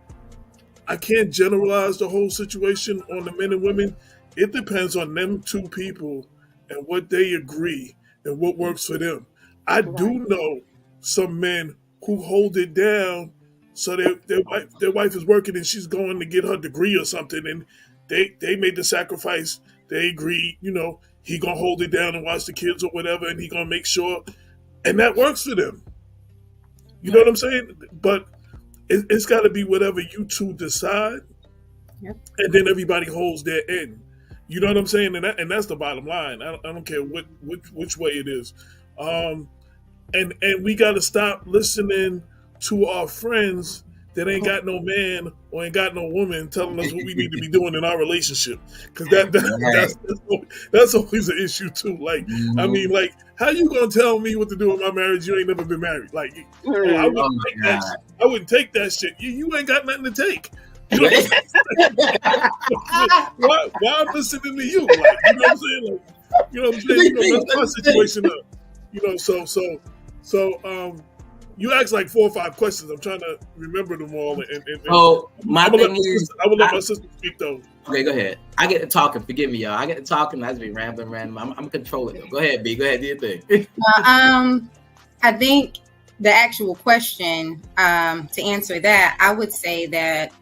I can't generalize the whole situation on the men and women. It depends on them two people and what they agree and what works for them. I do know some men who hold it down, so their wife is working and she's going to get her degree or something, and they made the sacrifice. They agree, you know, he gonna hold it down and watch the kids or whatever, and he gonna make sure, and that works for them. You know what I'm saying? But it's got to be whatever you two decide, and then everybody holds their end. You know what I'm saying? And that's the bottom line. I don't care which way it is. And we got to stop listening to our friends that ain't got no man or ain't got no woman telling us what we need to be doing in our relationship. Because that's always an issue too. Like, I mean, like, how you gonna tell me what to do in my marriage? You ain't never been married. Like, I wouldn't take that shit. You ain't got nothing to take. You know why I'm listening to you? Like, you know what I'm saying? Like, You know what I'm saying? You know, that's my situation up. You know, so you asked like 4 or 5 questions. I'm trying to remember them all. And my thing is, I will let my sister speak though. Okay, go ahead. I get to talking. Forgive me, y'all. I get to talking. I just be rambling. I'm controlling it. Go ahead, B. Go ahead, do your thing. I think the actual question, to answer that, I would say that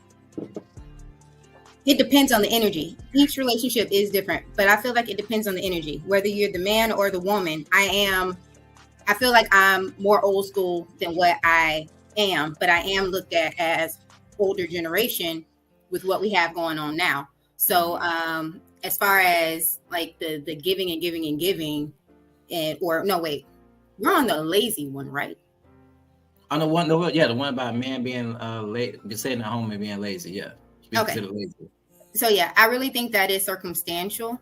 it depends on the energy. Each relationship is different, but I feel like it depends on the energy. Whether you're the man or the woman, I feel like I'm more old school than what I am, but I am looked at as older generation with what we have going on now. So as far as like the giving and giving and giving, we're on the lazy one, right? On the one about man being late, sitting at home and being lazy. Yeah. Okay. Lazy. So yeah, I really think that is circumstantial.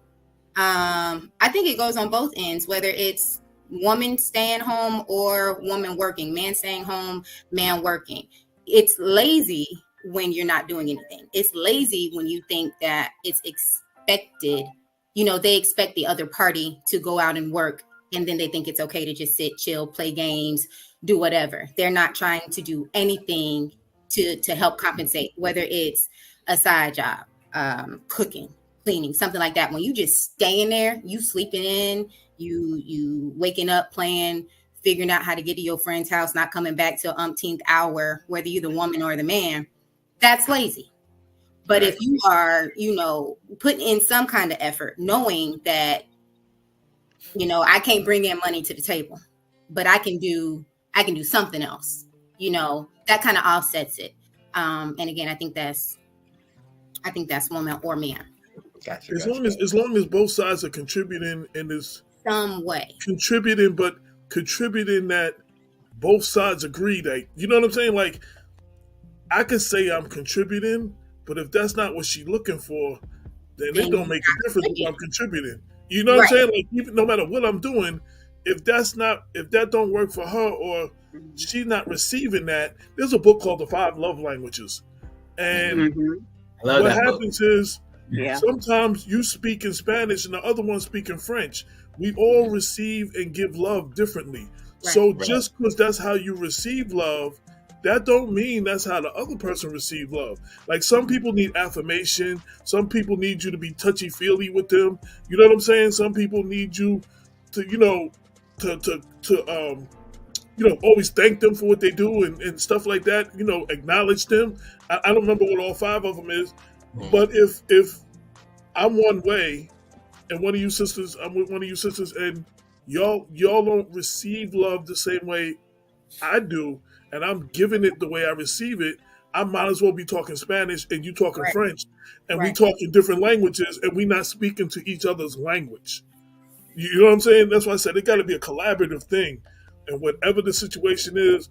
I think it goes on both ends, whether it's woman staying home or woman working, man staying home, man working. It's lazy when you're not doing anything. It's lazy when you think that it's expected. You know, they expect the other party to go out and work, and then they think it's okay to just sit, chill, play games, do whatever. They're not trying to do anything to help compensate, whether it's a side job, cooking, cleaning, something like that. When you just staying there, you sleeping in, you waking up, playing, figuring out how to get to your friend's house, not coming back till umpteenth hour, whether you're the woman or the man, that's lazy. But if you are, you know, putting in some kind of effort, knowing that, you know, I can't bring in money to the table, but I can do something else, you know, that kind of offsets it. And again, I think that's woman or man. Gotcha. As long as both sides are contributing in this some way, contributing that both sides agree that, you know what I'm saying? Like, I could say I'm contributing, but if that's not what she's looking for, then it don't make a difference if I'm contributing. You know what I'm saying? Like, even no matter what I'm doing, if that don't work for her or she's not receiving that, there's a book called The 5 Love Languages. And what happens is sometimes you speak in Spanish and the other one speak in French. We all receive and give love differently. Just because that's how you receive love, that don't mean that's how the other person receive love. Like, some people need affirmation. Some people need you to be touchy-feely with them. You know what I'm saying? Some people need you to, you know, always thank them for what they do and stuff like that. You know, acknowledge them. I don't remember what all 5 of them is, but if I'm one way and one of you sisters, I'm with one of you sisters, and y'all don't receive love the same way I do, and I'm giving it the way I receive it, I might as well be talking Spanish and you talking French, and we talking different languages, and we not speaking to each other's language. You know what I'm saying? That's why I said it got to be a collaborative thing, and whatever the situation is,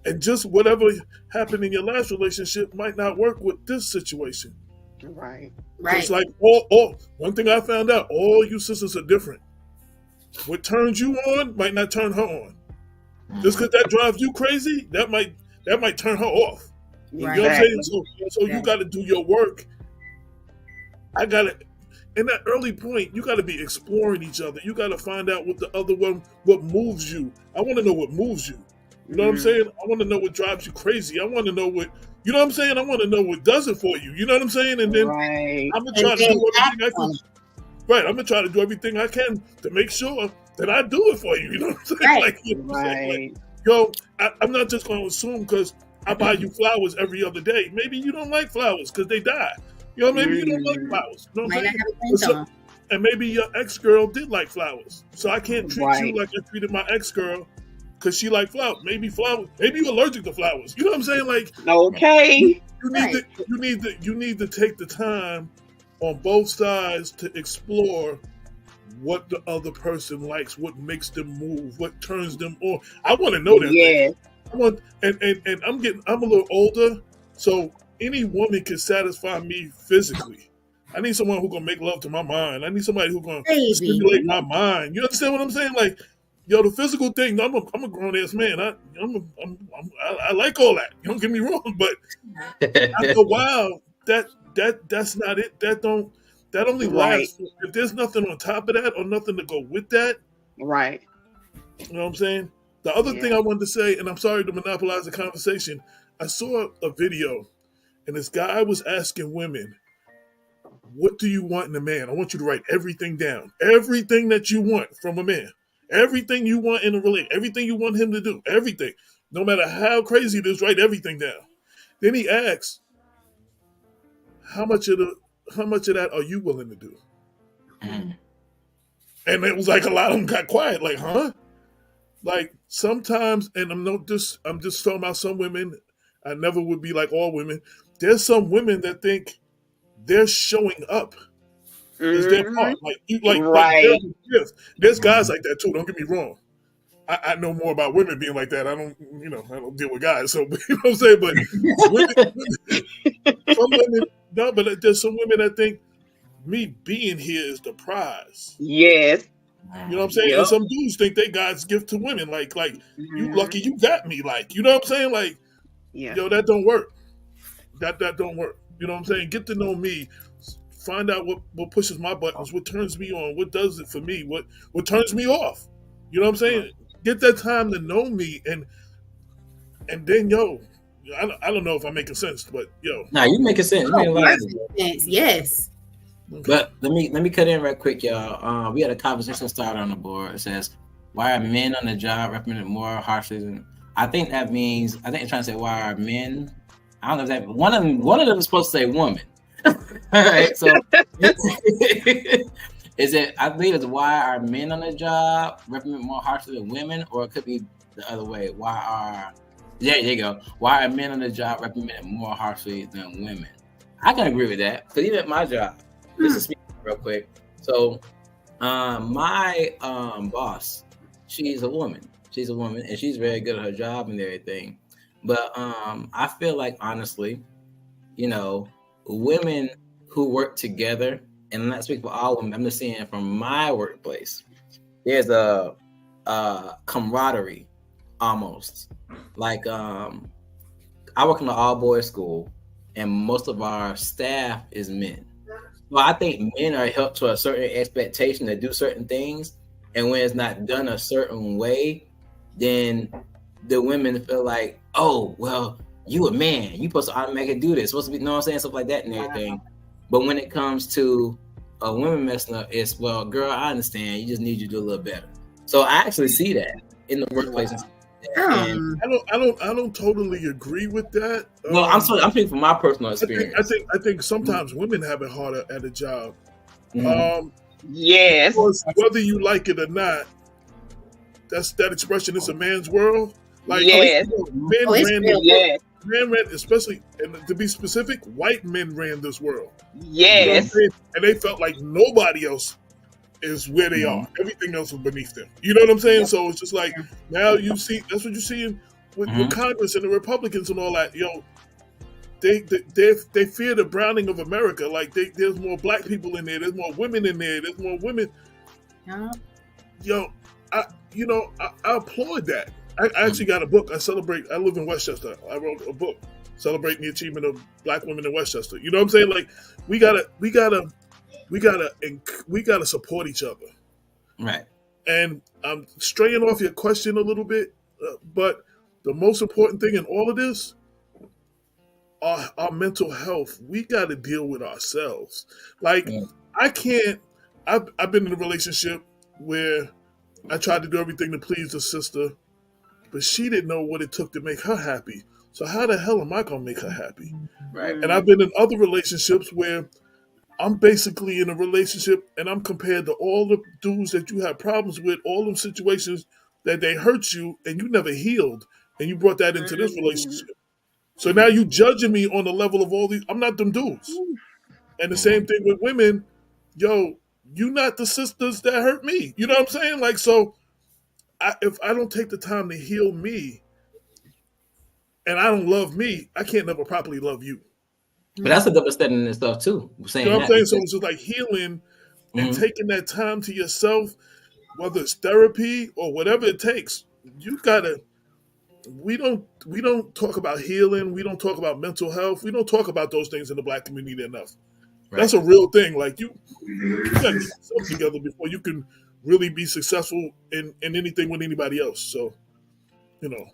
and just whatever happened in your last relationship might not work with this situation. Right. It's like all one thing I found out: all you sisters are different. What turns you on might not turn her on. Just because that drives you crazy, that might turn her off. You know what I'm saying? So you got to do your work. In that early point, you got to be exploring each other. You got to find out what the other one, what moves you. I want to know what moves you. You know what I'm saying? I want to know what drives you crazy. I want to know what, you know what I'm saying? I want to know what does it for you. You know what I'm saying? And then I'm going to try to do everything I can. Right. I'm going to try to do everything I can to make sure that I do it for you. You know what I'm saying? Like, you know what I'm saying? Like, yo, I'm not just going to assume because I buy you flowers every other day. Maybe you don't like flowers because they die. You know, maybe you don't like flowers. You know what I'm saying? And maybe your ex-girl did like flowers. So I can't treat you like I treated my ex-girl because she liked flowers. Maybe you're allergic to flowers. You know what I'm saying? Like, okay. You need to take the time on both sides to explore what the other person likes, what makes them move, what turns them on. I want to know that. Yeah. And I'm a little older, so any woman can satisfy me physically. I need someone who's gonna make love to my mind. I need somebody who's gonna stimulate my mind. You understand what I'm saying? Like, yo, the physical thing. I'm a grown ass man. I like all that. Don't get me wrong, but after a while, that's not it. that only Right. lasts if there's nothing on top of that or nothing to go with that. Right. You know what I'm saying? The other thing Yeah. I wanted to say, and I'm sorry to monopolize the conversation, I saw a video and this guy was asking women, what do you want in a man? I want you to write everything down. Everything that you want from a man. Everything you want in a relationship. Everything you want him to do. Everything. No matter how crazy it is, write everything down. Then he asks, how much of that are you willing to do? Mm. And it was like a lot of them got quiet, like, huh? Like sometimes, and I'm just talking about some women. I never would be like all women. There's some women that think they're showing up is their part. Like you, like Right. there's guys like that too. Don't get me wrong. I know more about women being like that. I don't deal with guys, so you know what I'm saying. But some women, no, but there's some women that think me being here is the prize. Yes. You know what I'm saying? Yep. And some dudes think they God's gift to women. Like you lucky you got me. Like, you know what I'm saying? Like, Yeah. yo, that don't work. That don't work. You know what I'm saying? Get to know me. Find out what pushes my buttons, what turns me on, what does it for me, what turns me off. You know what I'm saying? Get that time to know me, and then yo, I don't know if I'm making sense, but yo, Nah, you making sense. You making a lot of sense. Yes. But let me cut in right quick, y'all. We had a conversation started on the board. It says, "Why are men on the job reprimanded more harshly than?" I think that means they're trying to say why are men. I don't know if that one of them is supposed to say woman. All right, so is it? I believe it's why are men on the job reprimanded more harshly than women, or it could be the other way. There you go. Why are men on the job reprimanded more harshly than women? I can agree with that because even at my job. This is speaking real quick. So, my boss, she's a woman. She's a woman, and she's very good at her job and everything. But I feel like honestly, women who work together, and I'm not speaking for all women. I'm just saying from my workplace, there's a camaraderie almost. Like I work in an all boys school, and most of our staff is men. Well, I think men are held to a certain expectation to do certain things, and when it's not done a certain way, then the women feel like, oh, well, you a man, you supposed to automatically do this, supposed to be, you know what I'm saying, stuff like that and everything. But when it comes to a woman messing up, it's, well, girl, I understand, you just need you to do a little better. So I actually see that in the workplace. And I don't totally agree with that. Well, I'm speaking from my personal experience. I think sometimes women have it harder at a job. Yes. Whether you like it or not, that expression is a man's world. Like yes. Men ran, especially, and to be specific, white men ran this world. Yes. You know, and they felt like nobody else is where they are. Everything else was beneath them. You know what I'm saying? So it's just like now you see that's what you see with Congress and the Republicans and all that. Yo, they fear the browning of America. Like there's more black people in there. There's more women in there. There's more women. Yo, I applaud that. I actually got a book. I live in Westchester. I wrote a book celebrating the achievement of black women in Westchester. You know what I'm saying? Like we gotta support each other. Right. And I'm straying off your question a little bit, but the most important thing in all of this, our mental health. We got to deal with ourselves. Like I've been in a relationship where I tried to do everything to please the sister, but she didn't know what it took to make her happy. So how the hell am I going to make her happy? Right. And I've been in other relationships where I'm basically in a relationship and I'm compared to all the dudes that you have problems with, all them situations that they hurt you and you never healed and you brought that into this relationship. So now you judging me on the level of all these, I'm not them dudes. And the same thing with women, yo, you not the sisters that hurt me. You know what I'm saying? Like, so if I don't take the time to heal me and I don't love me, I can't never properly love you. But that's a double standard in itself too. You know what I'm saying? So it's just like healing and taking that time to yourself, whether it's therapy or whatever it takes. You gotta. We don't talk about healing. We don't talk about mental health. We don't talk about those things in the black community enough. Right. That's a real thing. Like you got to get yourself together before you can really be successful in anything with anybody else. So, you know.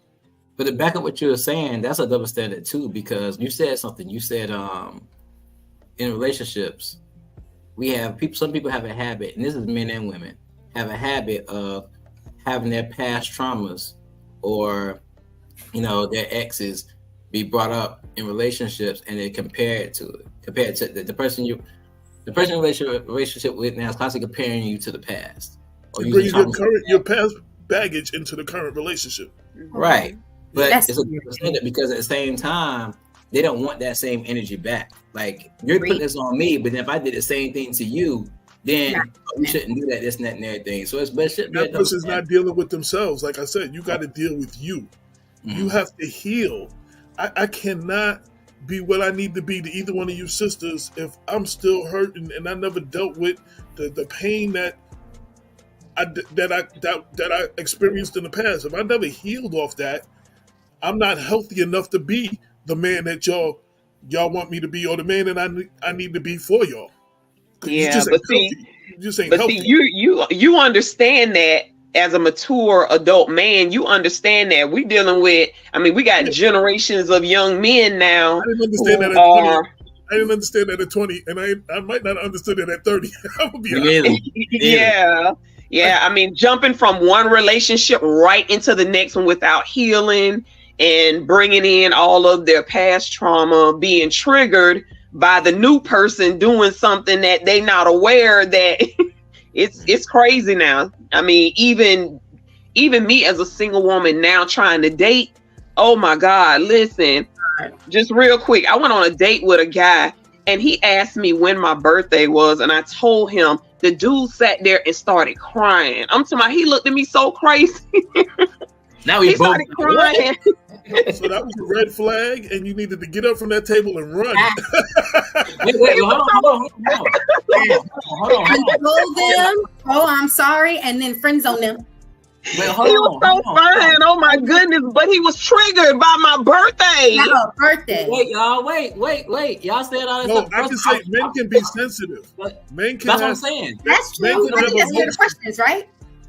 But to back up what you were saying, that's a double standard too, because you said something. You said in relationships, we have people. Some people have a habit, and this is men and women, have a habit of having their past traumas or, you know, their exes be brought up in relationships, and they compare it to the person in relationship with now is constantly comparing you to the past. Or bring your past baggage into the current relationship. Right. But it's a double standard because at the same time, they don't want that same energy back. Like, you're putting this on me, but then if I did the same thing to you, then you shouldn't do that, this and that and everything. So that person's not dealing with themselves. Like I said, you got to deal with you. Mm-hmm. You have to heal. I cannot be what I need to be to either one of you sisters if I'm still hurting and I never dealt with the pain that I experienced in the past. If I never healed off that, I'm not healthy enough to be the man that y'all want me to be, or the man that I need to be for y'all. Yeah, but you understand that as a mature adult man, you understand that we dealing with. I mean, we got generations of young men now. I didn't understand that at 20. I didn't understand that at 20, and I might not have understood it at 30. I would be honest. Yeah. I mean, jumping from one relationship right into the next one without healing and bringing in all of their past trauma, being triggered by the new person doing something that they not aware that it's crazy now. I mean, even me as a single woman now trying to date. Oh my God, listen, just real quick. I went on a date with a guy and he asked me when my birthday was. And I told him. The dude sat there and started crying. I'm talking about, he looked at me so crazy. Now he started crying. So that was a red flag, and you needed to get up from that table and run. Hold on. Oh, I'm sorry, and then friends on them. He was so fine. Oh my goodness, but he was triggered by my birthday. Wait, y'all. Wait. Y'all said all this stuff. I can say men can be sensitive. Men can. That's what I'm saying. That's true. I think that's the questions, right?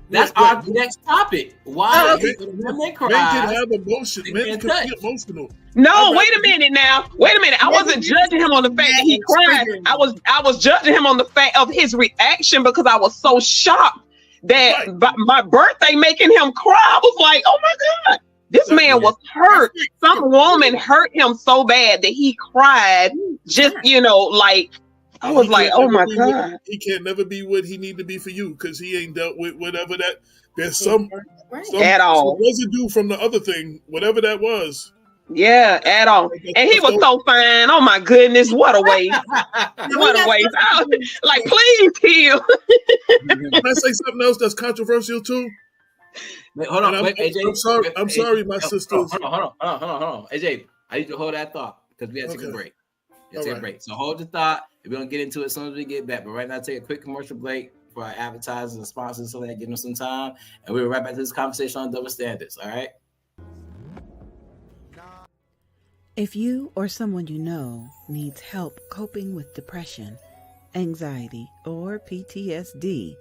That's our next topic. Why men can have emotion. Men can be emotional. No, wait a minute now. Wait a minute. I wasn't judging him on the fact that he cried. I was judging him on the fact of his reaction because I was so shocked that my birthday making him cry. I was like, oh my God, this man was hurt. Some woman hurt him so bad that he cried. Just, like, I was like, oh my God. He can't never be what he need to be for you because he ain't dealt with whatever that. There's some at all residue from the other thing, whatever that was. Yeah, at all. And he was so fine. Oh my goodness, what a waste. What a waste. Like, please heal. Can I say something else that's controversial too? Wait, hold on. AJ. I'm sorry, my sisters. Hold on. AJ, I need to hold that thought because we have to take a break. Take a break. So hold the thought. We're going to get into it as soon as we get back. But right now, take a quick commercial break for our advertisers and sponsors so that give them some time. And we'll be right back to this conversation on double standards. All right? If you or someone you know needs help coping with depression, anxiety, or PTSD,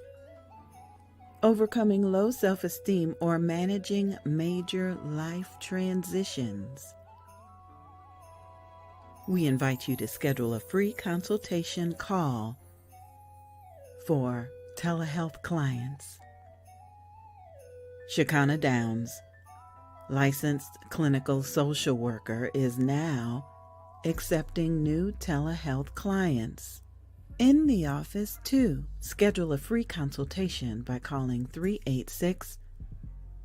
overcoming low self-esteem, or managing major life transitions, we invite you to schedule a free consultation call for telehealth clients. Shekinah Downs, licensed clinical social worker, is now accepting new telehealth clients in the office too. Schedule a free consultation by calling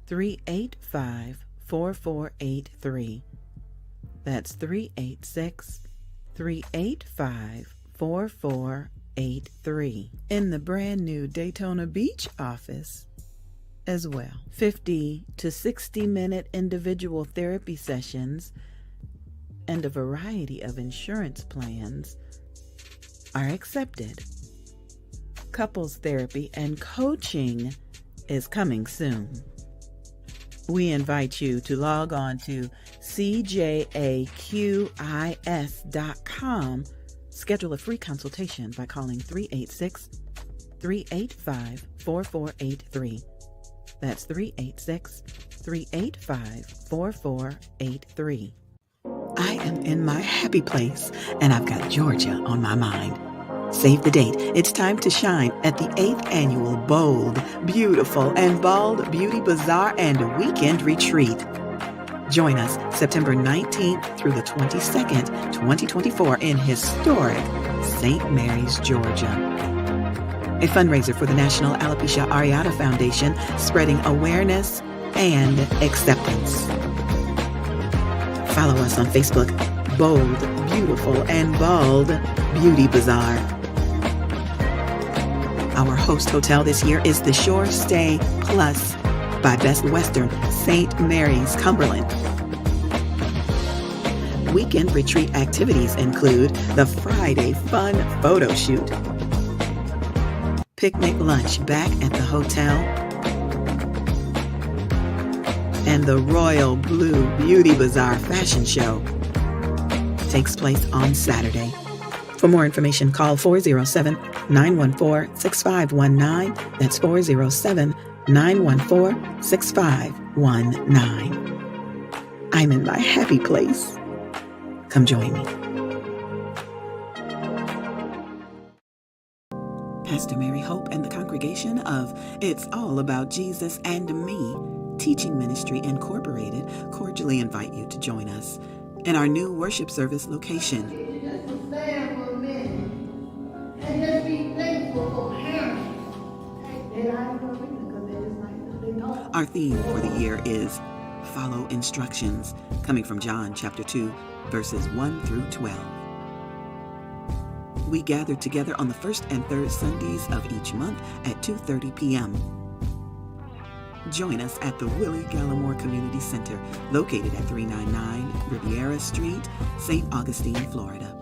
386-385-4483. That's 386-385-4483 in the brand new Daytona Beach office as well. 50 to 60 minute individual therapy sessions and a variety of insurance plans are accepted. Couples therapy and coaching is coming soon. We invite you to log on to cjaqis.com Schedule a free consultation by calling 386-385-4483. That's 386-385-4483. I am in my happy place, and I've got Georgia on my mind. Save the date. It's time to shine at the 8th annual Bold, Beautiful, and Bald Beauty Bazaar and Weekend Retreat. Join us September 19th through the 22nd, 2024 in historic St. Mary's, Georgia. A fundraiser for the National Alopecia Areata Foundation, spreading awareness and acceptance. Follow us on Facebook, Bold, Beautiful, and Bald Beauty Bazaar. Our host hotel this year is the Shore Stay Plus by Best Western, St. Mary's, Cumberland. Weekend retreat activities include the Friday Fun Photo Shoot, picnic lunch back at the hotel, and the Royal Blue Beauty Bazaar Fashion Show takes place on Saturday. For more information, call 407-914-6519. That's 407-914-6519. I'm in my happy place. Come join me. Pastor Mary Hope and the congregation of It's All About Jesus and Me Teaching Ministry Incorporated cordially invite you to join us in our new worship service location. Just to stand for a minute and just be thankful for parents. And I don't know because they just like they know. Our theme for the year is Follow Instructions, coming from John chapter 2, verses 1 through 12. We gather together on the first and third Sundays of each month at 2:30 p.m. Join us at the Willie Gallimore Community Center, located at 399 Riviera Street, St. Augustine, Florida.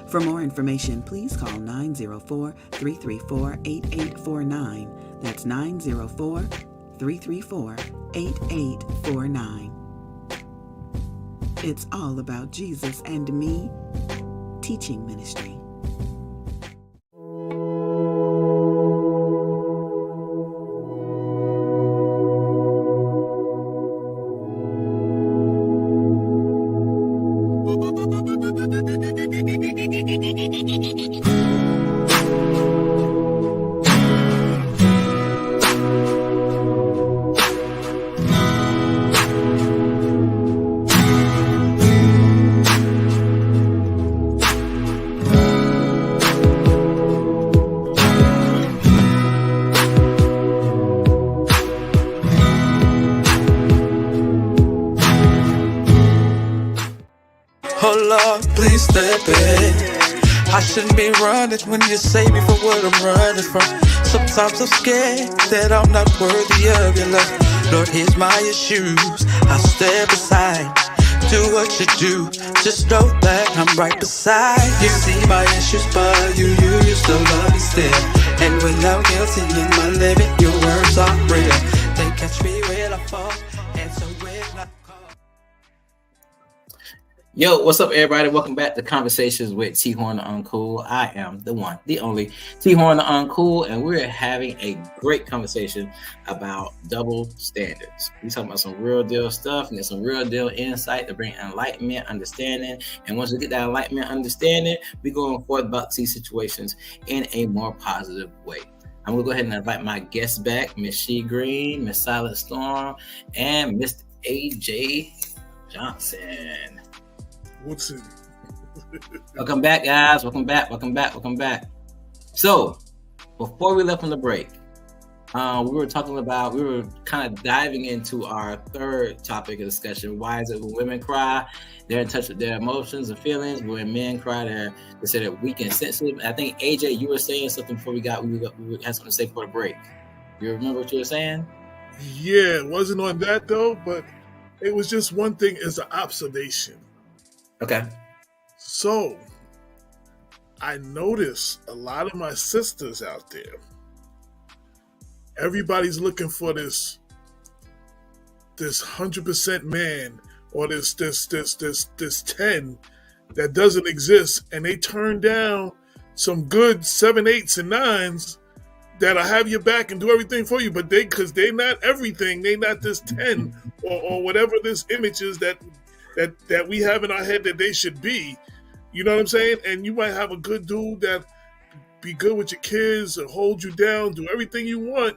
For more information, please call 904-334-8849. That's 904-334-8849. It's all about Jesus and me teaching ministry. Oh Lord, please step in. I shouldn't be running when you save me from what I'm running from. Sometimes I'm scared that I'm not worthy of your love. Lord, here's my issues. I step aside. Do what you do. Just know that I'm right beside you. See my issues, but you still love me still. And when I'm guilty in my living, your words are real. They catch me when I fall, and so when I call. Yo, what's up, everybody? Welcome back to Conversations with T-Horne the Uncool. I am the one, the only T-Horne the Uncool, and we're having a great conversation about double standards. We're talking about some real deal stuff and get some real deal insight to bring enlightenment, understanding. And once we get that enlightenment, understanding, we're going forth about these situations in a more positive way. I'm going to go ahead and invite my guests back, Miss She Green, Miss Silent Storm, and Mr. AJ Johnson. What's it? Welcome back, guys. Welcome back. So, before we left on the break, we were kind of diving into our third topic of discussion. Why is it when women cry, they're in touch with their emotions and feelings? When men cry, they say they're weak and sensitive. I think, AJ, you were saying something before we had something to say before the break. You remember what you were saying? Yeah, it wasn't on that, though, but it was just one thing as an observation. Okay. So, I notice a lot of my sisters out there, everybody's looking for this 100% man or this 10 that doesn't exist, and they turn down some good 7, 8s, and 9s that'll have your back and do everything for you, but because they're not everything, they not this 10 or whatever this image is that we have in our head that they should be. You know what I'm saying? And you might have a good dude that be good with your kids, or hold you down, do everything you want,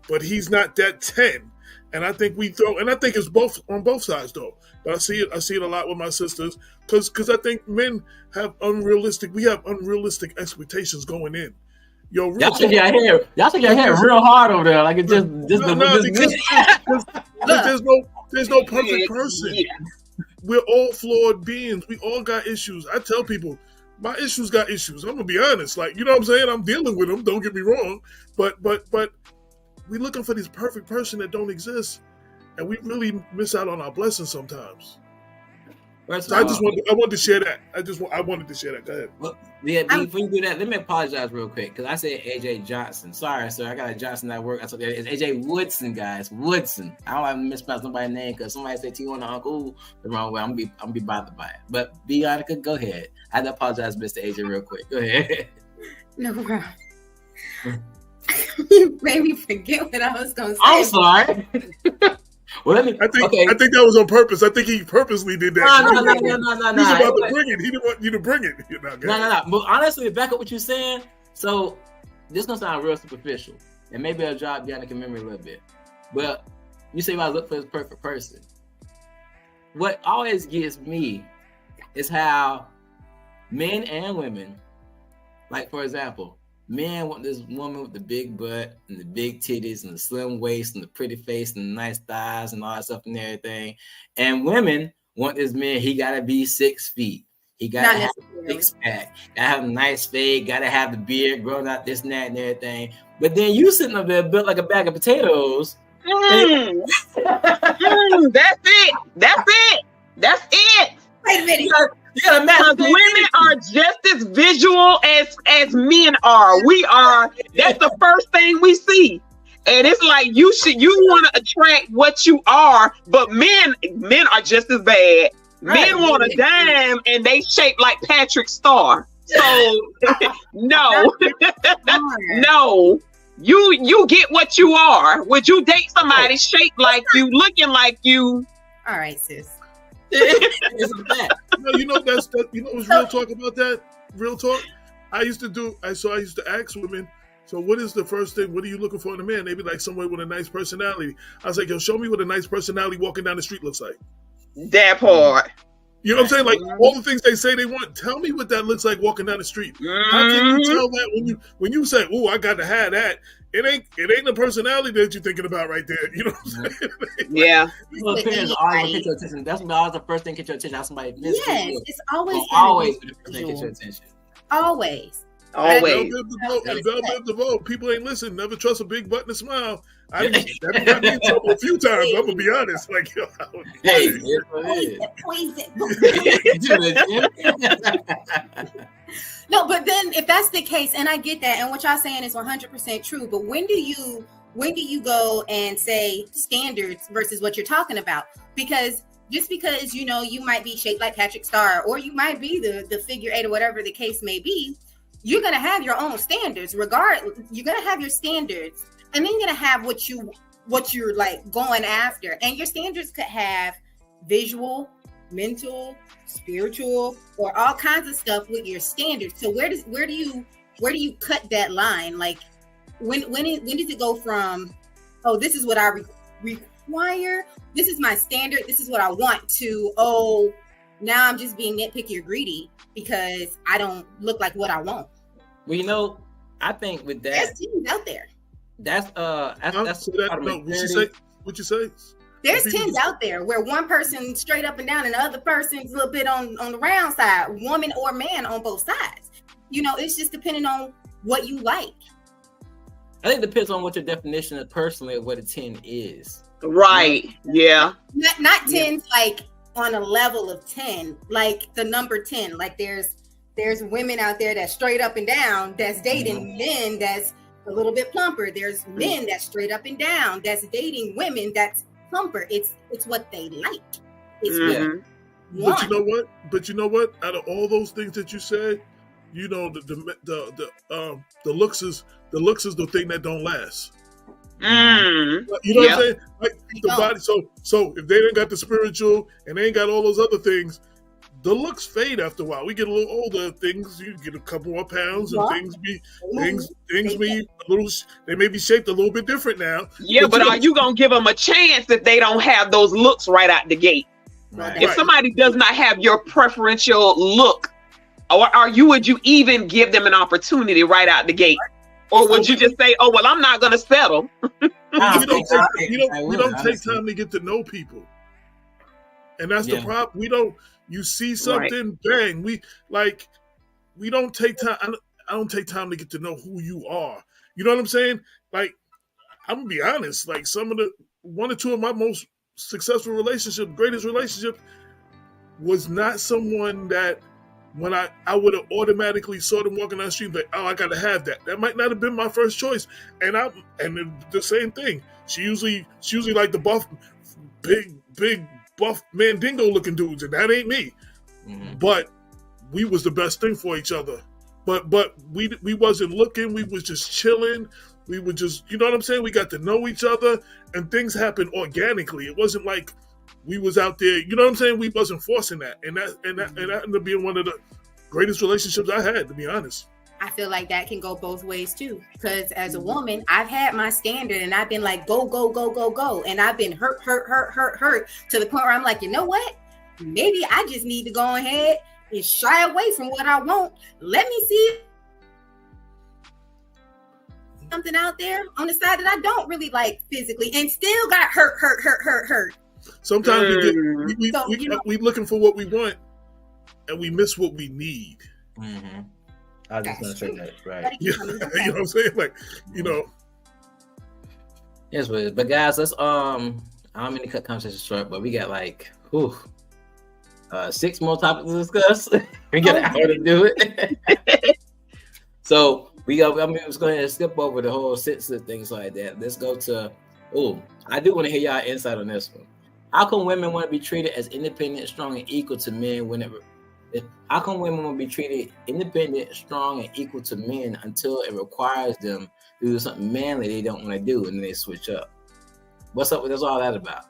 but he's not that 10. And I think I think it's both on both sides though. But I see it a lot with my sisters, because I think men have unrealistic expectations going in. Yo, y'all should get hair real hard over there, like it just there's no perfect person. Yeah. We're all flawed beings. We all got issues. I tell people, my issues got issues. I'm gonna be honest. Like, you know what I'm saying? I'm dealing with them. Don't get me wrong. But we looking for this perfect person that don't exist, and we really miss out on our blessings sometimes. So I wanted to share that. I wanted to share that. Go ahead. Well, yeah, before you do that, let me apologize real quick, because I said AJ Johnson. Sorry, sir. I got a Johnson at work. It's AJ Woodson, guys. Woodson. I don't want to mispronounce nobody's name, because somebody said T-Horne Uncool the wrong way. I'm gonna be bothered by it. But Bianca, go ahead. I had to apologize, Mr. AJ, real quick. Go ahead. No problem. You made me forget what I was gonna say. I'm sorry. Well, I think that was on purpose. I think he purposely did that. No. He's about to bring it. He didn't want you to bring it. No. But honestly, back up what you're saying. So this gonna sound real superficial, and maybe I'll drop Bianca's memory a little bit. But you say I look for this perfect person. What always gets me is how men and women, like for example, men want this woman with the big butt and the big titties and the slim waist and the pretty face and the nice thighs and all that stuff and everything. And women want this man, he got to be 6 feet. He got to have a six-pack, got to have a nice fade, got to have the beard growing out, this and that and everything. But then you sitting up there built like a bag of potatoes. That's it. That's it. Wait a minute. Because women are just as visual as men are. We are. That's the first thing we see, and it's like you want to attract what you are, but men are just as bad. Right. Men want a dime, and they shape like Patrick Star. So no. You get what you are. Would you date somebody shaped like you, looking like you? All right, sis. You know what's real talk about that? Real talk. I used to ask women, so what is the first thing? What are you looking for in a man? They be like, someone with a nice personality. I was like, yo, show me what a nice personality walking down the street looks like. That part. You know what I'm saying? Like all the things they say they want. Tell me what that looks like walking down the street. How can you tell that when you say, "Oh, I got to have that"? It ain't the personality that you're thinking about right there. You know what I'm saying? Yeah. Well, appearance always get your attention. That's always the first thing get your attention. How somebody it's always the first thing get your attention. Always. Bell the vote. People ain't listen. Never trust a big butt and a smile. That got me in trouble a few times. I'm gonna be honest. Like, yo, No, but then if that's the case, and I get that, and what y'all saying is 100% true. But when do you go and say standards versus what you're talking about? Because just because you might be shaped like Patrick Star, or you might be the figure 8 or whatever the case may be, you're gonna have your own standards. You're gonna have your standards, and then you're gonna have what you're like going after. And your standards could have visual, mental, spiritual, or all kinds of stuff with your standards. So where do you cut that line? Like when does it go from, oh, this is what I require, this is my standard, this is what I want, to, oh, now I'm just being nitpicky or greedy because I don't look like what I want? Well, I think with that, there's teams out there. What you say? There's tens out there where one person straight up and down and the other person's a little bit on the round side, woman or man on both sides. It's just depending on what you like. I think it depends on what your definition of personally of what a 10 is. Right. Yeah. Not 10s like on a level of 10, like the number 10. Like there's women out there that's straight up and down that's dating men that's a little bit plumper. There's men that's straight up and down that's dating women that's plumper. It's what they like. one. But you know what? Out of all those things that you said, you know, the looks is the thing that don't last. Mm. You know what I'm saying? Like the body. So if they ain't got the spiritual and they ain't got all those other things, the looks fade after a while. We get a little older. Things, you get a couple more pounds, and things be a little. They may be shaped a little bit different now. Yeah, but are you gonna give them a chance if they don't have those looks right out the gate? Right. If somebody does not have your preferential look, would you even give them an opportunity right out the gate? Or would you just say, "Oh well, I'm not gonna settle"? We don't take time to get to know people, and that's the problem. We don't. You see something, bang. We don't take time. I don't take time to get to know who you are. You know what I'm saying? Like, I'm gonna be honest. Like, one or two of my most successful relationships, greatest relationship, was not someone that when I would have automatically saw them walking down the street, like, oh, I gotta have that. That might not have been my first choice. And the same thing. She usually like the buff, big buff Mandingo looking dudes, and that ain't me. Mm-hmm. But we was the best thing for each other. But we wasn't looking. We was just chilling. We would just, you know what I'm saying? We got to know each other, and things happened organically. It wasn't like we was out there, you know what I'm saying? We wasn't forcing that. And that ended up being one of the greatest relationships I had, to be honest. I feel like that can go both ways too. Because as a woman, I've had my standard and I've been like, go, go, go, go, go. And I've been hurt to the point where I'm like, you know what? Maybe I just need to go ahead and shy away from what I want. Let me see something out there on the side that I don't really like physically and still got hurt. Sometimes we looking for what we want and we miss what we need. Mm-hmm. I was just gonna say that, right? You know what I'm saying? Like, you know. Yes, but guys, let's I don't mean to cut conversation short, but we got like 6 more topics to discuss. We got an hour to do it. So let's go ahead and skip over the whole sentence and things like that. Let's go to I do want to hear y'all insight on this one. How come women want to be treated as independent, strong, and equal to men how come women want to be treated independent, strong, and equal to men until it requires them to do something manly they don't want to do, and then they switch up? What's up with this all that about?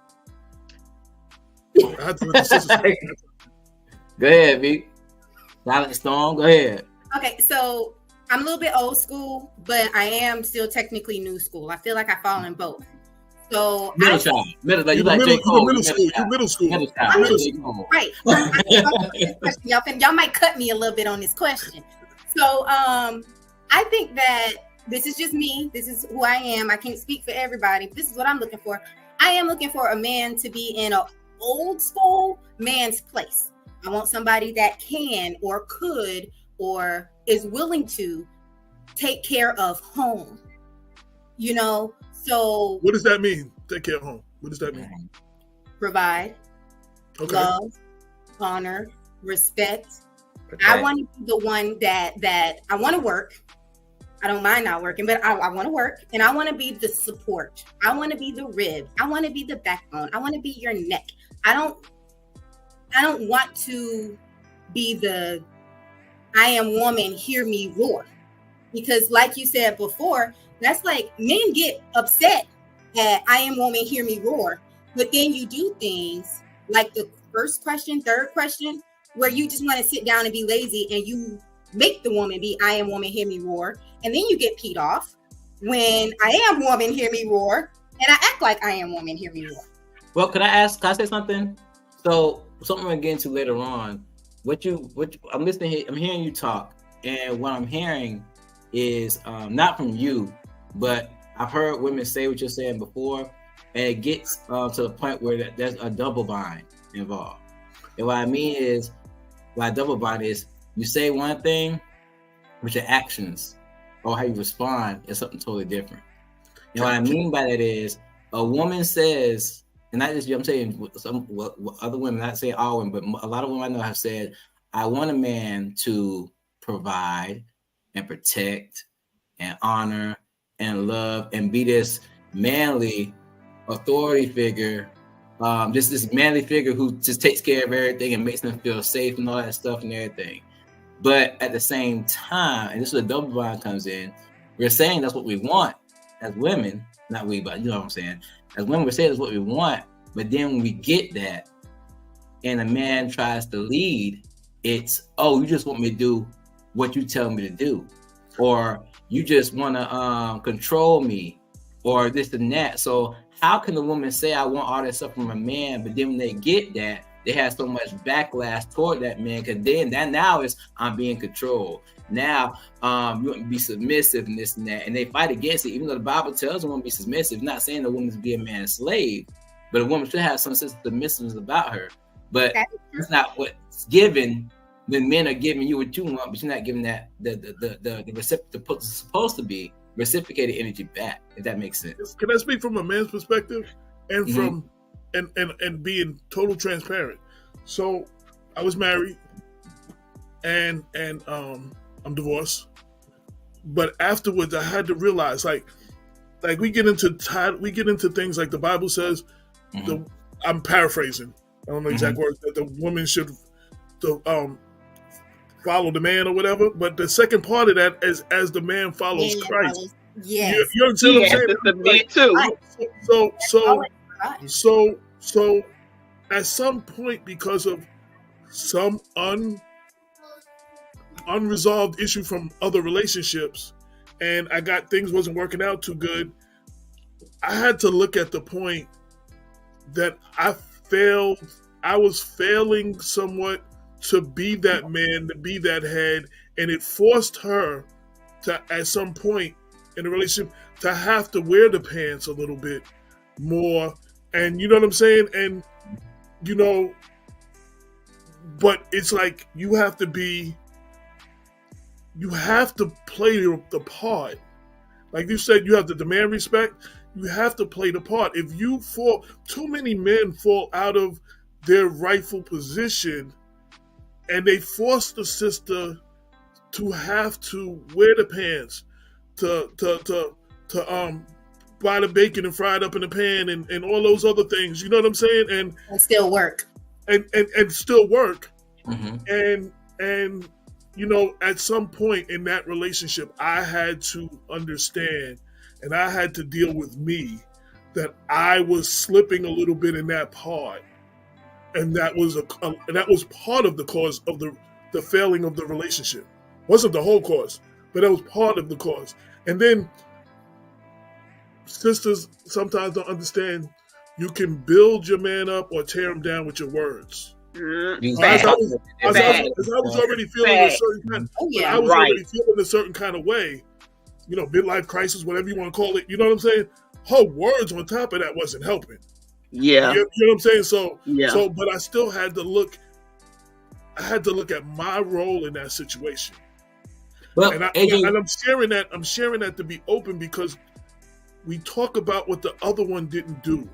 Go ahead, V. Silent Storm, go ahead. Okay, so I'm a little bit old school, but I am still technically new school. I feel like I fall in both. So middle school. Right. Y'all might cut me a little bit on this question. So I think that this is just me. This is who I am. I can't speak for everybody. This is what I'm looking for. I am looking for a man to be in an old school man's place. I want somebody that can or could or is willing to take care of home. You know, so what does that mean? Take care of home. What does that mean? Provide, love, honor, respect. Okay. I want to be the one that I want to work. I don't mind not working, but I want to work, and I want to be the support. I want to be the rib. I want to be the backbone. I want to be your neck. I don't want to be the I am woman, hear me roar. Because like you said before, that's like men get upset at I am woman, hear me roar. But then you do things like the first question, third question, where you just want to sit down and be lazy and you make the woman be I am woman, hear me roar. And then you get peed off when I am woman, hear me roar. And I act like I am woman, hear me roar. Well, can I say something? So something we're getting to later on. I'm listening here, I'm hearing you talk, and what I'm hearing is not from you, but I've heard women say what you're saying before, and it gets to the point where there's a double bind involved. And what I mean is, double bind is you say one thing, but your actions or how you respond is something totally different. And what I mean by that is, a woman says, and not just I'm saying some other women, not saying all women, but a lot of women I know have said, I want a man to provide and protect and honor and love and be this manly authority figure just this manly figure who just takes care of everything and makes them feel safe and all that stuff and everything. But at the same time, and this is where double bind comes in, we're saying that's what we want as women, not we, but you know what I'm saying. As women, we're saying that's what we want, but then when we get that, and a man tries to lead, it's, oh, you just want me to do what you tell me to do, or you just want to control me, or this and that. So how can the woman say I want all that stuff from a man, but then when they get that, they have so much backlash toward that man, because then that now is I'm being controlled. Now you want to be submissive and this and that, and they fight against it. Even though the Bible tells a woman to be submissive, not saying the woman to be a man's slave, but a woman should have some sense of submissiveness about her. But that's not what's given when men are giving you what you want, but you're not giving that the supposed to be reciprocated energy back, if that makes sense. Can I speak from a man's perspective and from and being total transparent? So I was married and I'm divorced, but afterwards I had to realize like we get into things like the Bible says. I'm paraphrasing. I don't know exact words, that the woman should follow the man or whatever. But the second part of that is as the man follows Christ. Yes. You understand what I'm saying? So at some point, because of some unresolved issue from other relationships, and I got things wasn't working out too good, I had to look at the point that I was failing somewhat to be that man, to be that head, and it forced her to, at some point in the relationship, to have to wear the pants a little bit more. And you know what I'm saying? And, you know, but it's like you have to play the part. Like you said, you have to demand respect. You have to play the part. If you fall, too many men fall out of their rightful position, and they force the sister to have to wear the pants, to buy the bacon and fry it up in the pan and all those other things. You know what I'm saying? And still work. And still work. Mm-hmm. And you know, at some point in that relationship, I had to understand, and I had to deal with me, that I was slipping a little bit in that part, and that was part of the cause of the failing of the relationship. Wasn't the whole cause, but that was part of the cause. And then sisters sometimes don't understand. You can build your man up or tear him down with your words. As I was already feeling a certain kind, already feeling a certain kind of way, you know, midlife crisis, whatever you want to call it. You know what I'm saying? Her words on top of that wasn't helping. Yeah, you know what I'm saying. So, but I still had to look. I had to look at my role in that situation. Well, and I'm sharing that. I'm sharing that to be open, because we talk about what the other one didn't do,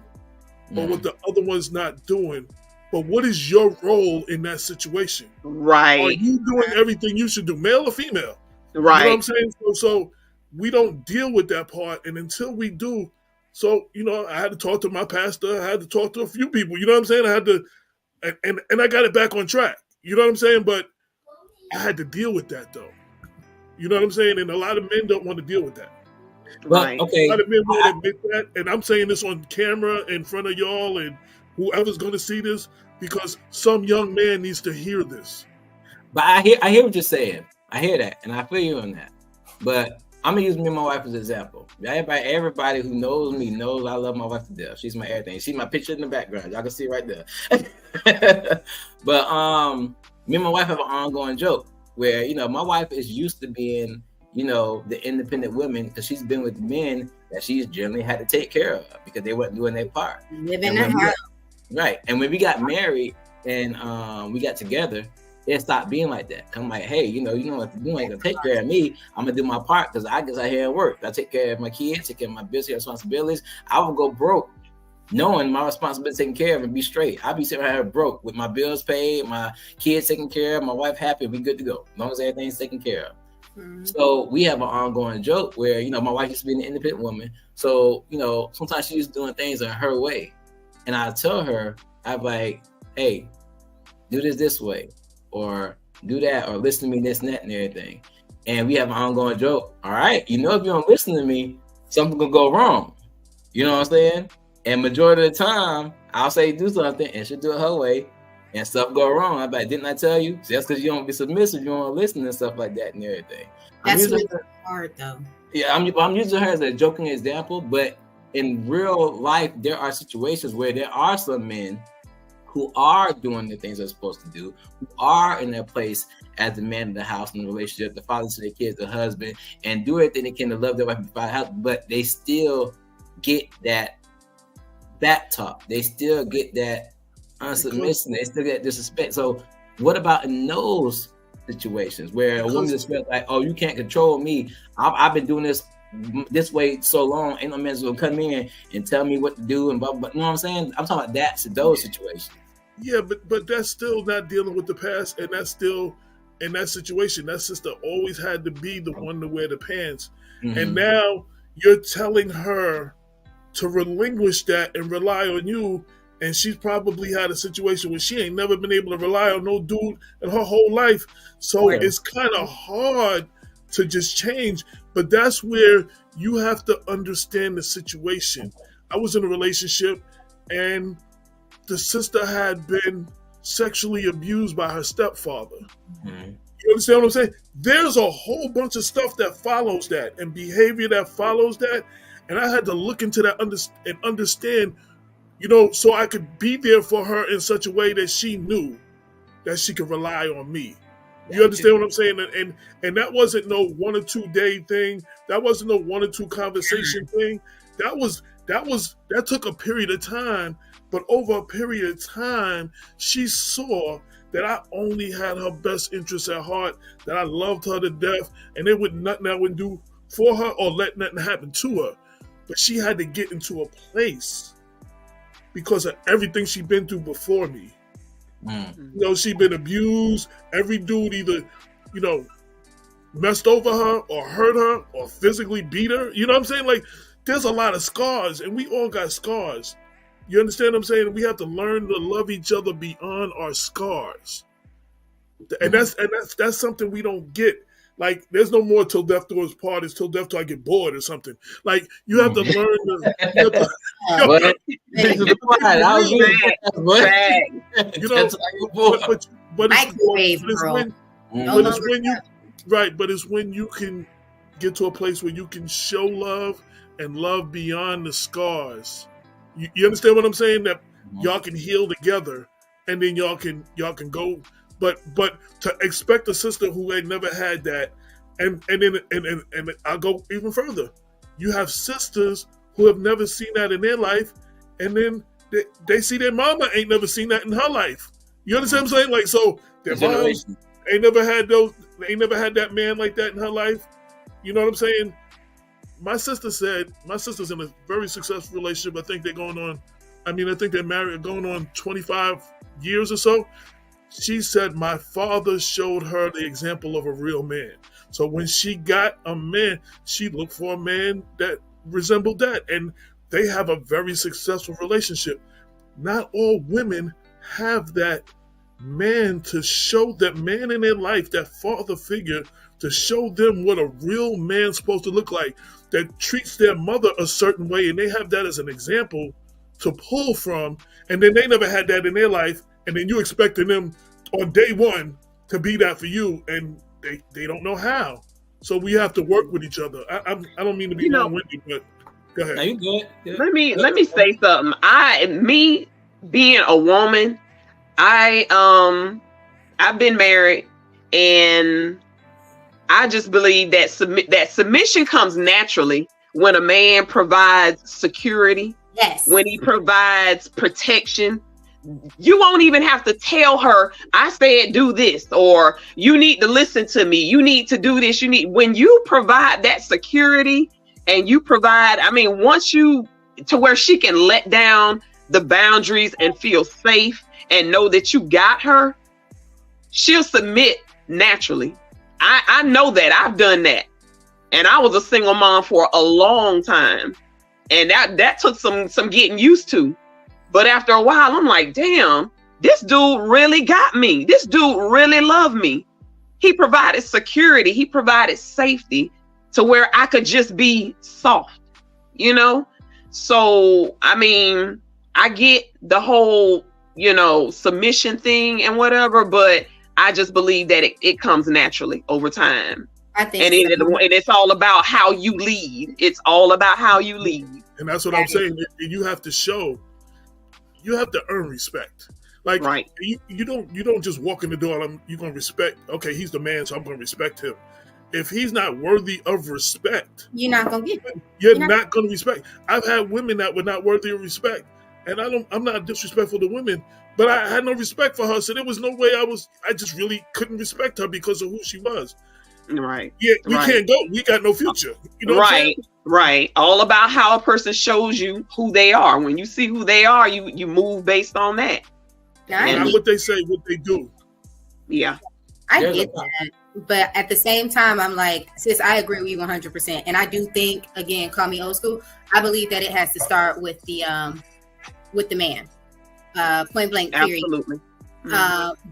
or what the other one's not doing. But what is your role in that situation? Right. Are you doing everything you should do, male or female? Right. You know what I'm saying? So we don't deal with that part. And until we do, so, you know, I had to talk to my pastor. I had to talk to a few people. You know what I'm saying? I had to, and I got it back on track. You know what I'm saying? But I had to deal with that, though. You know what I'm saying? And a lot of men don't want to deal with that. Well, right. Okay. A lot of men won't admit that. And I'm saying this on camera in front of y'all and whoever's going to see this, because some young man needs to hear this. But I hear what you're saying. I hear that, and I feel you on that. But I'm gonna use me and my wife as an example. Everybody who knows me knows I love my wife to death. She's my everything. You see my picture in the background. Y'all can see it right there. But me and my wife have an ongoing joke where, you know, my wife is used to being, you know, the independent woman, because she's been with men that she's generally had to take care of because they weren't doing their part. Living in house. Right. And when we got married and we got together, it stopped being like that. I'm like, hey, you know what to do. You ain't gonna take care of me. I'm gonna do my part, because I guess I here and work. I take care of my kids, take care of my business responsibilities. I will go broke knowing my responsibility taken care of and be straight. I'll be sitting right here broke with my bills paid, my kids taken care of, my wife happy, we good to go. As long as everything's taken care of. Mm-hmm. So we have an ongoing joke where, you know, my wife used to be an independent woman. So, you know, sometimes she's doing things in her way. and I tell her, I'm like, hey, do this way, or do that, or listen to me, this and that and everything. And we have an ongoing joke. All right, if you don't listen to me, something will go wrong. You know what I'm saying? And majority of the time, I'll say do something and she'll do it her way, and stuff go wrong. I'm like, didn't I tell you? Just because you don't be submissive, you don't want to listen and stuff like that and everything. That's really hard though. Yeah, I'm using her as a joking example, but in real life, there are situations where there are some men who are doing the things they're supposed to do, who are in their place as the man of the house in the relationship, the father to their kids, the husband, and do everything they can to love their wife and provide house, but they still get that back talk. They still get that unsubmission. They still get disrespect. So what about in those situations where a woman just feels like, oh, you can't control me. I've been doing this way so long, ain't no man's gonna come in and tell me what to do and blah, blah. You know what I'm saying? I'm talking about those situations. Yeah, but that's still not dealing with the past, and that's still in that situation. That sister always had to be the one to wear the pants. Mm-hmm. And now you're telling her to relinquish that and rely on you, and she's probably had a situation where she ain't never been able to rely on no dude in her whole life. So it's kind of hard to just change, but that's where you have to understand the situation. I was in a relationship and the sister had been sexually abused by her stepfather. Mm-hmm. You understand what I'm saying? There's a whole bunch of stuff that follows that and behavior that follows that. And I had to look into that and understand, so I could be there for her in such a way that she knew that she could rely on me. You understand what I'm saying? And that wasn't no 1 or 2 day thing. That wasn't no 1 or 2 conversation thing. That took a period of time. But over a period of time, she saw that I only had her best interests at heart, that I loved her to death, and there was nothing I would do for her or let nothing happen to her. But she had to get into a place because of everything she'd been through before me. She'd been abused. Every dude either, messed over her or hurt her or physically beat her. You know what I'm saying? Like, there's a lot of scars, and we all got scars. You understand what I'm saying? We have to learn to love each other beyond our scars. And that's something we don't get. Like, there's no more till death do us part. It's till death till I get bored or something. Like, you have to learn to. But it's when you can get to a place where you can show love and love beyond the scars. You understand what I'm saying? That y'all can heal together, and then y'all can go. But to expect a sister who ain't never had that, and I'll go even further. You have sisters who have never seen that in their life, and then they see their mama ain't never seen that in her life. You understand what I'm saying? Like, so their mom ain't never had that man like that in her life. You know what I'm saying? My sister's in a very successful relationship. I think they're married, going on 25 years or so. She said, my father showed her the example of a real man. So when she got a man, she looked for a man that resembled that. And they have a very successful relationship. Not all women have that man to show, that man in their life, that father figure, to show them what a real man's supposed to look like, that treats their mother a certain way, and they have that as an example to pull from, and then they never had that in their life, and then you expecting them on day one to be that for you, and they don't know how. So we have to work with each other. I don't mean to be long-winded, but go ahead. No, you good. Let me say something. Me being a woman, I've been married, and I just believe that submission comes naturally when a man provides security. Yes. When he provides protection. You won't even have to tell her, I said do this, or you need to listen to me. You need to do this. When you provide that security, and you provide, once you to where she can let down the boundaries and feel safe and know that you got her, she'll submit naturally. I know that. I've done that. And I was a single mom for a long time. And that took some getting used to. But after a while, I'm like, damn, this dude really got me. This dude really loved me. He provided security. He provided safety to where I could just be soft, you know? So, I mean, I get the whole, you know, submission thing and whatever, but I just believe that it comes naturally over time. I think and it's all about how you lead. It's all about how you lead. And that's what I'm saying. You have to show, you have to earn respect. Like, right. you don't just walk in the door and you're going to respect, okay, he's the man, so I'm going to respect him. If he's not worthy of respect, you're not going to get it. You're not going to respect. I've had women that were not worthy of respect. And I'm not disrespectful to women, but I had no respect for her. So there was no way I just really couldn't respect her because of who she was. Right. Yeah, we can't go. We got no future. You know right. Right. All about how a person shows you who they are. When you see who they are, you move based on that. Not what they say, what they do. Yeah. I get that. But at the same time, I'm like, sis, I agree with you 100%. And I do think, again, call me old school, I believe that it has to start with the man. Point blank, period. Absolutely.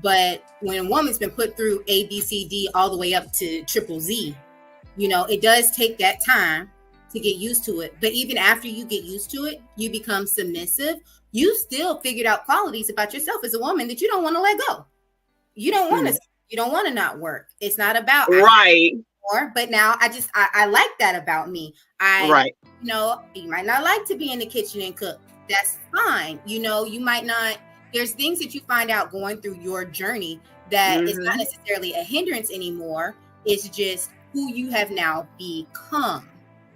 But when a woman's been put through A, B, C, D, all the way up to triple Z, you know, it does take that time to get used to it. But even after you get used to it, you become submissive. You still figured out qualities about yourself as a woman that you don't want to let go. You don't want to. You don't want to not work. It's not about right. But now I like that about me. Right. You know, you might not like to be in the kitchen and cook. That's fine. You know, you might not. There's things that you find out going through your journey that is not necessarily a hindrance anymore. It's just who you have now become.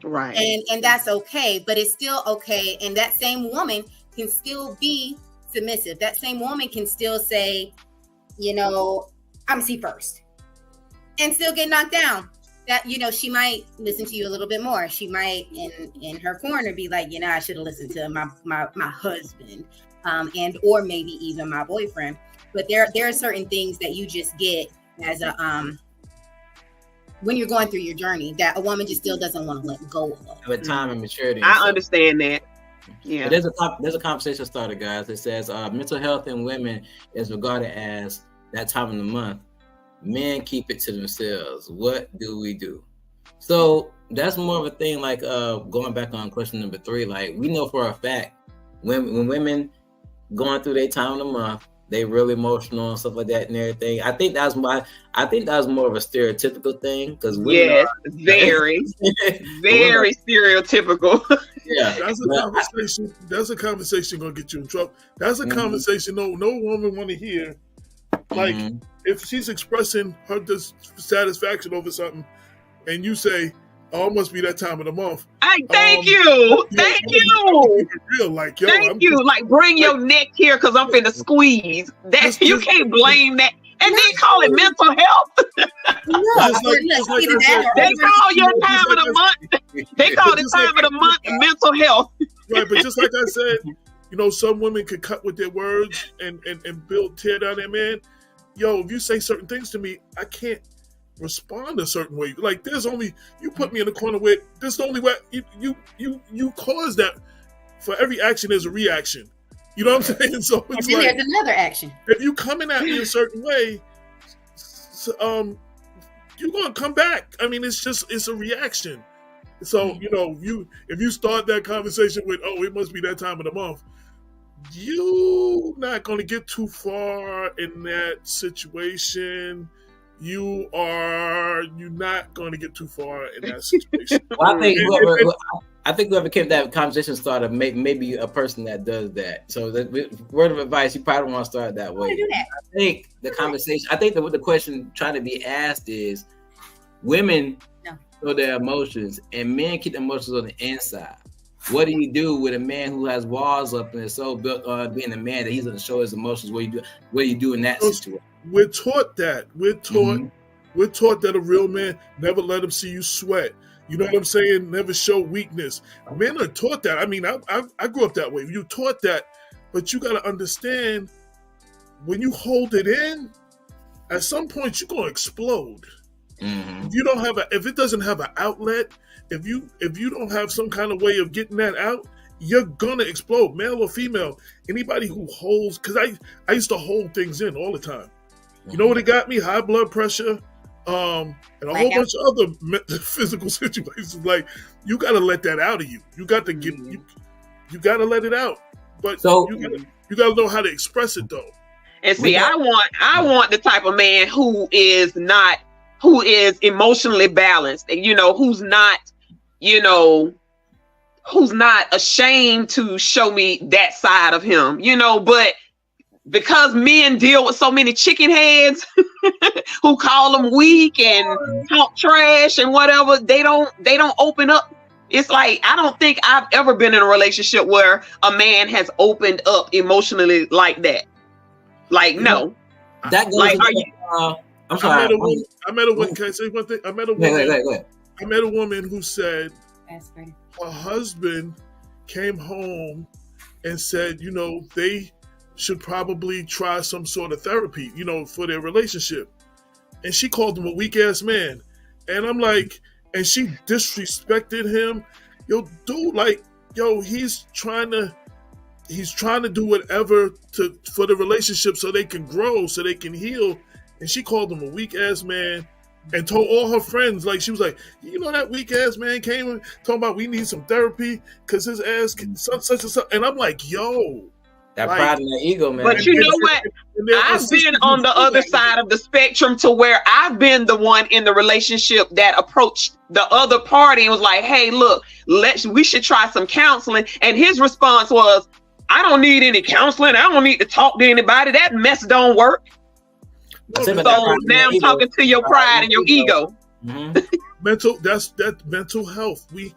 Right. And that's okay, but it's still okay. And that same woman can still be submissive. That same woman can still say, you know, I'm C first, and still get knocked down. That, you know, she might listen to you a little bit more. She might in her corner be like, you know, I should have listened to my husband, and or maybe even my boyfriend. But there are certain things that you just get as a when you're going through your journey that a woman just still doesn't want to let go of. With time and maturity. I understand that. Yeah. But there's a conversation starter, guys. It says mental health in women is regarded as that time of the month. Men keep it to themselves. What do we do? So that's more of a thing, like going back on question number 3, like we know for a fact when women going through their time of the month, they really emotional and stuff like that and everything. I think that was more of a stereotypical thing because yes, very stereotypical. Yeah, that's a conversation gonna get you in trouble. That's a conversation no woman want to hear. Like if she's expressing her dissatisfaction over something, and you say, "Oh, it must be that time of the month." Thank you. Real, like, yo, thank you. Like, bring your neck here because I'm finna squeeze. That you can't blame that. And then call it mental health. They call your time of the month. They call the time of the month mental health. Right, but just like I said, you know, some women could cut with their words and tear down their man. Yo, if you say certain things to me, I can't respond a certain way. Like you put me in the corner where this is the only way you cause that. For every action there's a reaction. You know what I'm saying? So it's and then there's another action. If you coming at me a certain way, you're gonna come back. I mean, it's a reaction. So, you know, if you start that conversation with, "Oh, it must be that time of the month," you're not gonna get too far in that situation. You're not going to get too far in that situation. Well, I think whoever kept that conversation started, maybe a person that does that. So the word of advice, you probably don't want to start that way. I think the conversation, the question trying to be asked is, women show their emotions and men keep their emotions on the inside. What do you do with a man who has walls up and is so built on being a man that he's going to show his emotions? What do you do in that situation? We're taught that. We're taught that a real man never let him see you sweat. You know what I'm saying? Never show weakness. Men are taught that. I mean, I grew up that way. You taught that, but you got to understand when you hold it in, at some point you're gonna explode. If it doesn't have an outlet, if you don't have some kind of way of getting that out, you're gonna explode, male or female. Anybody who holds, because I used to hold things in all the time. You know what it got me? High blood pressure, and a whole bunch of other physical situations. Like, you got to let that out of you. You got to get you got to let it out. But so, you got to know how to express it, though. And see, I want the type of man who is emotionally balanced, and who's not ashamed to show me that side of him, but because men deal with so many chicken heads who call them weak and talk trash and whatever, they don't open up. It's like, I don't think I've ever been in a relationship where a man has opened up emotionally like that. Like, no. That goes like, I'm sorry. I met a woman. Can I say one thing? I met a woman. I met a woman who said her husband came home and said, they should probably try some sort of therapy, for their relationship. And she called him a weak ass man. And I'm like, and she disrespected him. Yo, dude, like, he's trying to do whatever for the relationship so they can grow, so they can heal. And she called him a weak ass man and told all her friends, like, she was like, that weak ass man came talking about we need some therapy because his ass can such and such. And I'm like, yo. That pride and that ego, man. But you know what? I've been on the other side of the spectrum to where I've been the one in the relationship that approached the other party and was like, hey, look, we should try some counseling. And his response was, I don't need any counseling. I don't need to talk to anybody. That mess don't work. So now I'm talking to your pride and your ego. Mm-hmm. That's mental health. We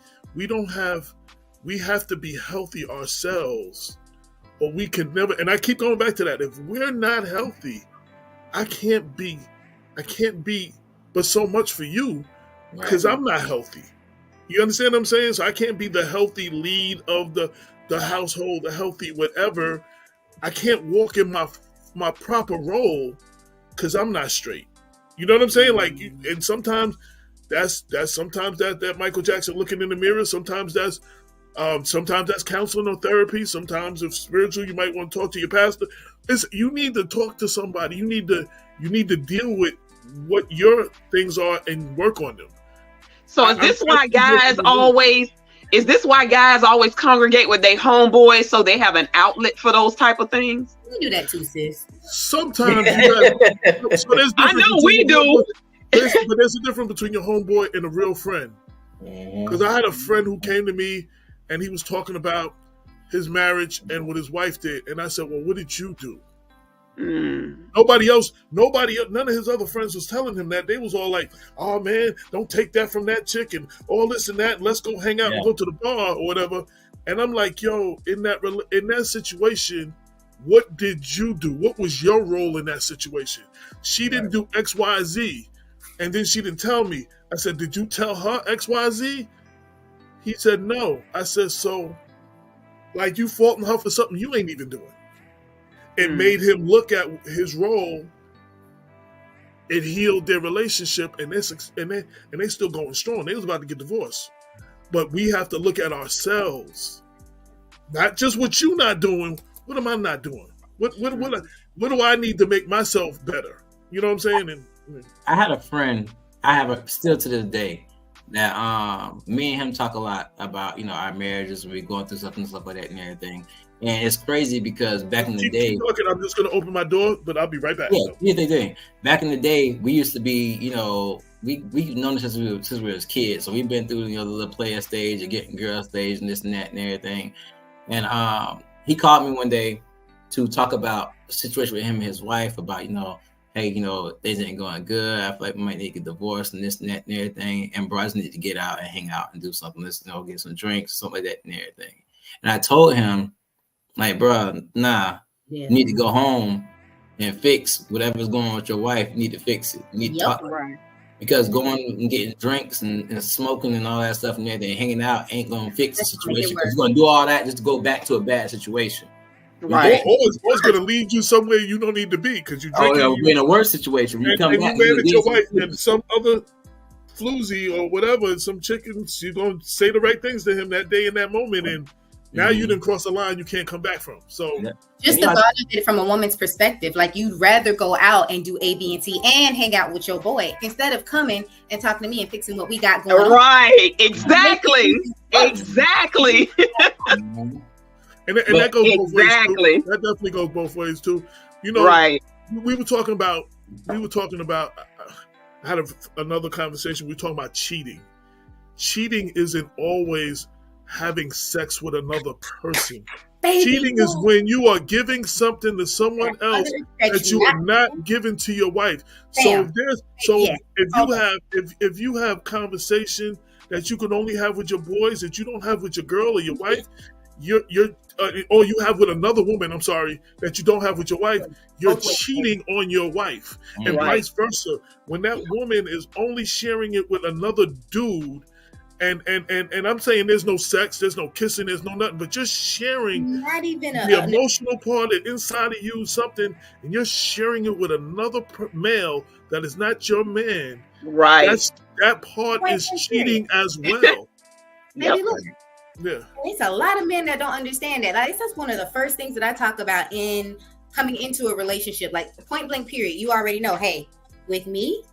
have to be healthy ourselves. But we can never, and I keep going back to that. If we're not healthy, I can't be but so much for you because I'm not healthy. You understand what I'm saying? So I can't be the healthy lead of the household, the healthy whatever. I can't walk in my proper role because I'm not straight. You know what I'm saying? Like, and sometimes that's that Michael Jackson looking in the mirror. Sometimes that's counseling or therapy. Sometimes if spiritual, you might want to talk to your pastor. You need to talk to somebody. You need to deal with what your things are and work on them. So is this why guys always congregate with their homeboys so they have an outlet for those type of things? We do that too, sis. Sometimes I know we do. But there's a difference between your homeboy and a real friend. Because I had a friend who came to me and he was talking about his marriage and what his wife did. And I said, well, what did you do? Nobody else, none of his other friends was telling him that. They was all like, oh man, don't take that from that chick and all this and that. And let's go hang out and go to the bar or whatever. And I'm like, yo, in that situation, what did you do? What was your role in that situation? She didn't do X, Y, Z. And then she didn't tell me. I said, did you tell her X, Y, Z? He said, no. I said, so, like, you faulting her for something you ain't even doing. It made him look at his role. It healed their relationship, and they still going strong. They was about to get divorced. But we have to look at ourselves. Not just what you not doing. What am I not doing? What do I need to make myself better? You know what I'm saying? And I had a friend, still to this day, that me and him talk a lot about, our marriages, we going through stuff like that and everything. And it's crazy because back in the day, I'm just gonna open my door, but I'll be right back. Yeah, they did. Back in the day, we used to be, we've known this since we were kids. So we've been through, the little player stage and getting girl stage and this and that and everything. And he called me one day to talk about a situation with him and his wife about, hey, things ain't going good. I feel like we might need to get divorced and this and that and everything. And bro, I just need to get out and hang out and do something. Let's, get some drinks, something like that and everything. And I told him, like, bro, you need to go home and fix whatever's going on with your wife. You need to fix it. You need to talk. Right. Because going and getting drinks and smoking and all that stuff and everything, hanging out ain't going to fix the situation. Because you're going to do all that just to go back to a bad situation. Right. Or it's going to lead you somewhere you don't need to be because you're drinking. Oh, yeah, in a worse situation. When you come back, you married your wife and some other floozy or whatever, some chickens, you're going to say the right things to him that day in that moment. And Now you didn't cross the line you can't come back from. So just the thought of it from a woman's perspective, like you'd rather go out and do A, B, and C and hang out with your boy instead of coming and talking to me and fixing what we got going on. Right, exactly. Exactly. And that goes both ways too. That definitely goes both ways too. You know, right. We were talking about I had another conversation. We were talking about cheating. Cheating isn't always having sex with another person. Cheating is when you are giving something to someone else that you are not giving to your wife. So if you have conversation that you can only have with your boys that you don't have with your girl or your wife, or you have with another woman, I'm sorry, that you don't have with your wife, you're cheating on your wife. And vice versa. When that woman is only sharing it with another dude, and I'm saying there's no sex, there's no kissing, there's no nothing, but just sharing the emotional part inside of you, something, and you're sharing it with another male that is not your man. Right. That part is cheating as well. Baby, look. Yeah. It's a lot of men that don't understand that. Like, that's one of the first things that I talk about in coming into a relationship. Like, point blank period. You already know, hey, with me,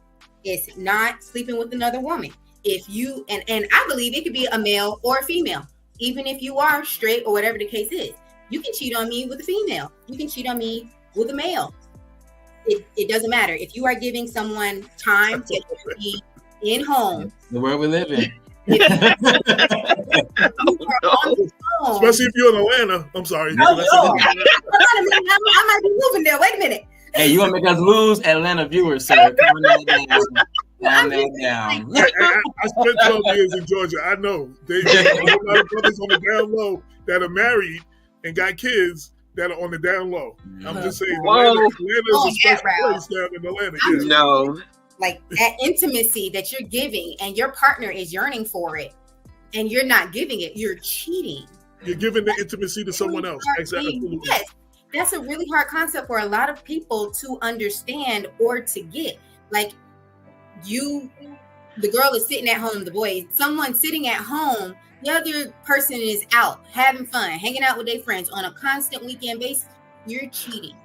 it's not sleeping with another woman. If you, and I believe it could be a male or a female, even if you are straight or whatever the case is, you can cheat on me with a female. You can cheat on me with a male. It doesn't matter. If you are giving someone time to be in home. The world we live in. Especially if you're in Atlanta. I'm sorry. I might be moving there. Wait a minute. Hey, you want to make us lose Atlanta viewers, sir? Calm that down. I spent 12 years in Georgia. I know. There's a lot of brothers on the down low that are married and got kids that are on the down low. I'm just saying, Atlanta is a special place down in Atlanta. No. Like that intimacy that you're giving and your partner is yearning for it and you're not giving it, you're cheating. You're giving the intimacy to someone else. Exactly. Yes. That's a really hard concept for a lot of people to understand or to get. Like the girl is sitting at home, the boy, someone sitting at home, the other person is out having fun, hanging out with their friends on a constant weekend basis. You're cheating.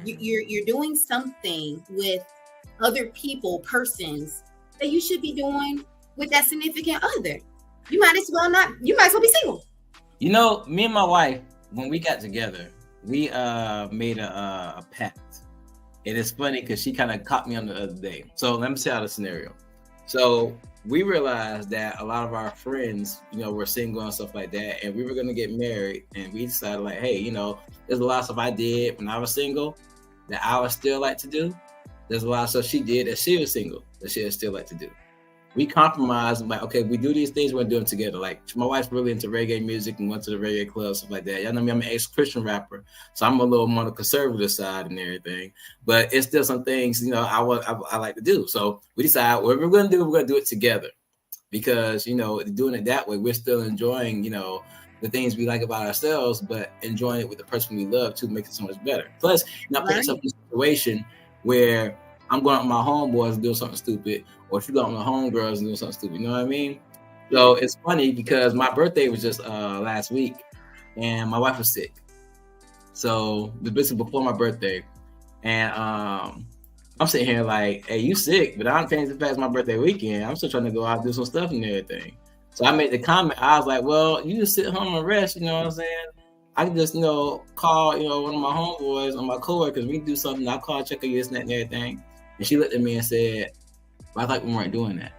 You're doing something with other people, persons that you should be doing with that significant other. You might as well be single. You know, me and my wife, when we got together, we made a pact. And it's funny because she kind of caught me on the other day. So let me tell you the scenario. So we realized that a lot of our friends, were single and stuff like that, and we were going to get married, and we decided like, hey, there's a lot of stuff I did when I was single that I would still like to do. There's a lot of stuff she did that she was single that she would still like to do. We compromised and like, okay, we do these things, we're doing them together. Like my wife's really into reggae music and went to the reggae club, stuff like that. Y'all know me, I'm an ex-Christian rapper, so I'm a little more on the conservative side and everything. But it's still some things, I like to do. So we decided whatever we're gonna do it together. Because, doing it that way, we're still enjoying, the things we like about ourselves, but enjoying it with the person we love too makes it so much better. Plus, not putting yourself in a situation where I'm going out with my homeboys and doing something stupid, or if you go out with my homegirls and doing something stupid, you know what I mean? So it's funny because my birthday was just last week, and my wife was sick. So this is before my birthday, and I'm sitting here like, hey, you sick, but I'm paying to pass my birthday weekend. I'm still trying to go out and do some stuff and everything. So I made the comment. I was like, well, you just sit home and rest, you know what I'm saying? I can just, call, one of my homeboys or my coworkers. We can do something. I'll call, check on you, this and that and everything. And she looked at me and said, well, I thought we weren't doing that.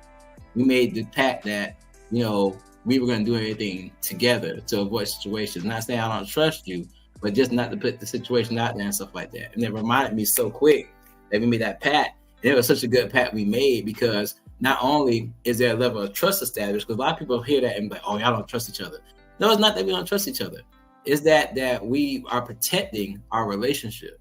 We made the pact that, we were going to do everything together to avoid situations. Not saying I don't trust you, but just not to put the situation out there and stuff like that. And it reminded me so quick that we made that pact. And it was such a good pact we made because not only is there a level of trust established, because a lot of people hear that and be like, oh, y'all don't trust each other. No, it's not that we don't trust each other. It's that we are protecting our relationship.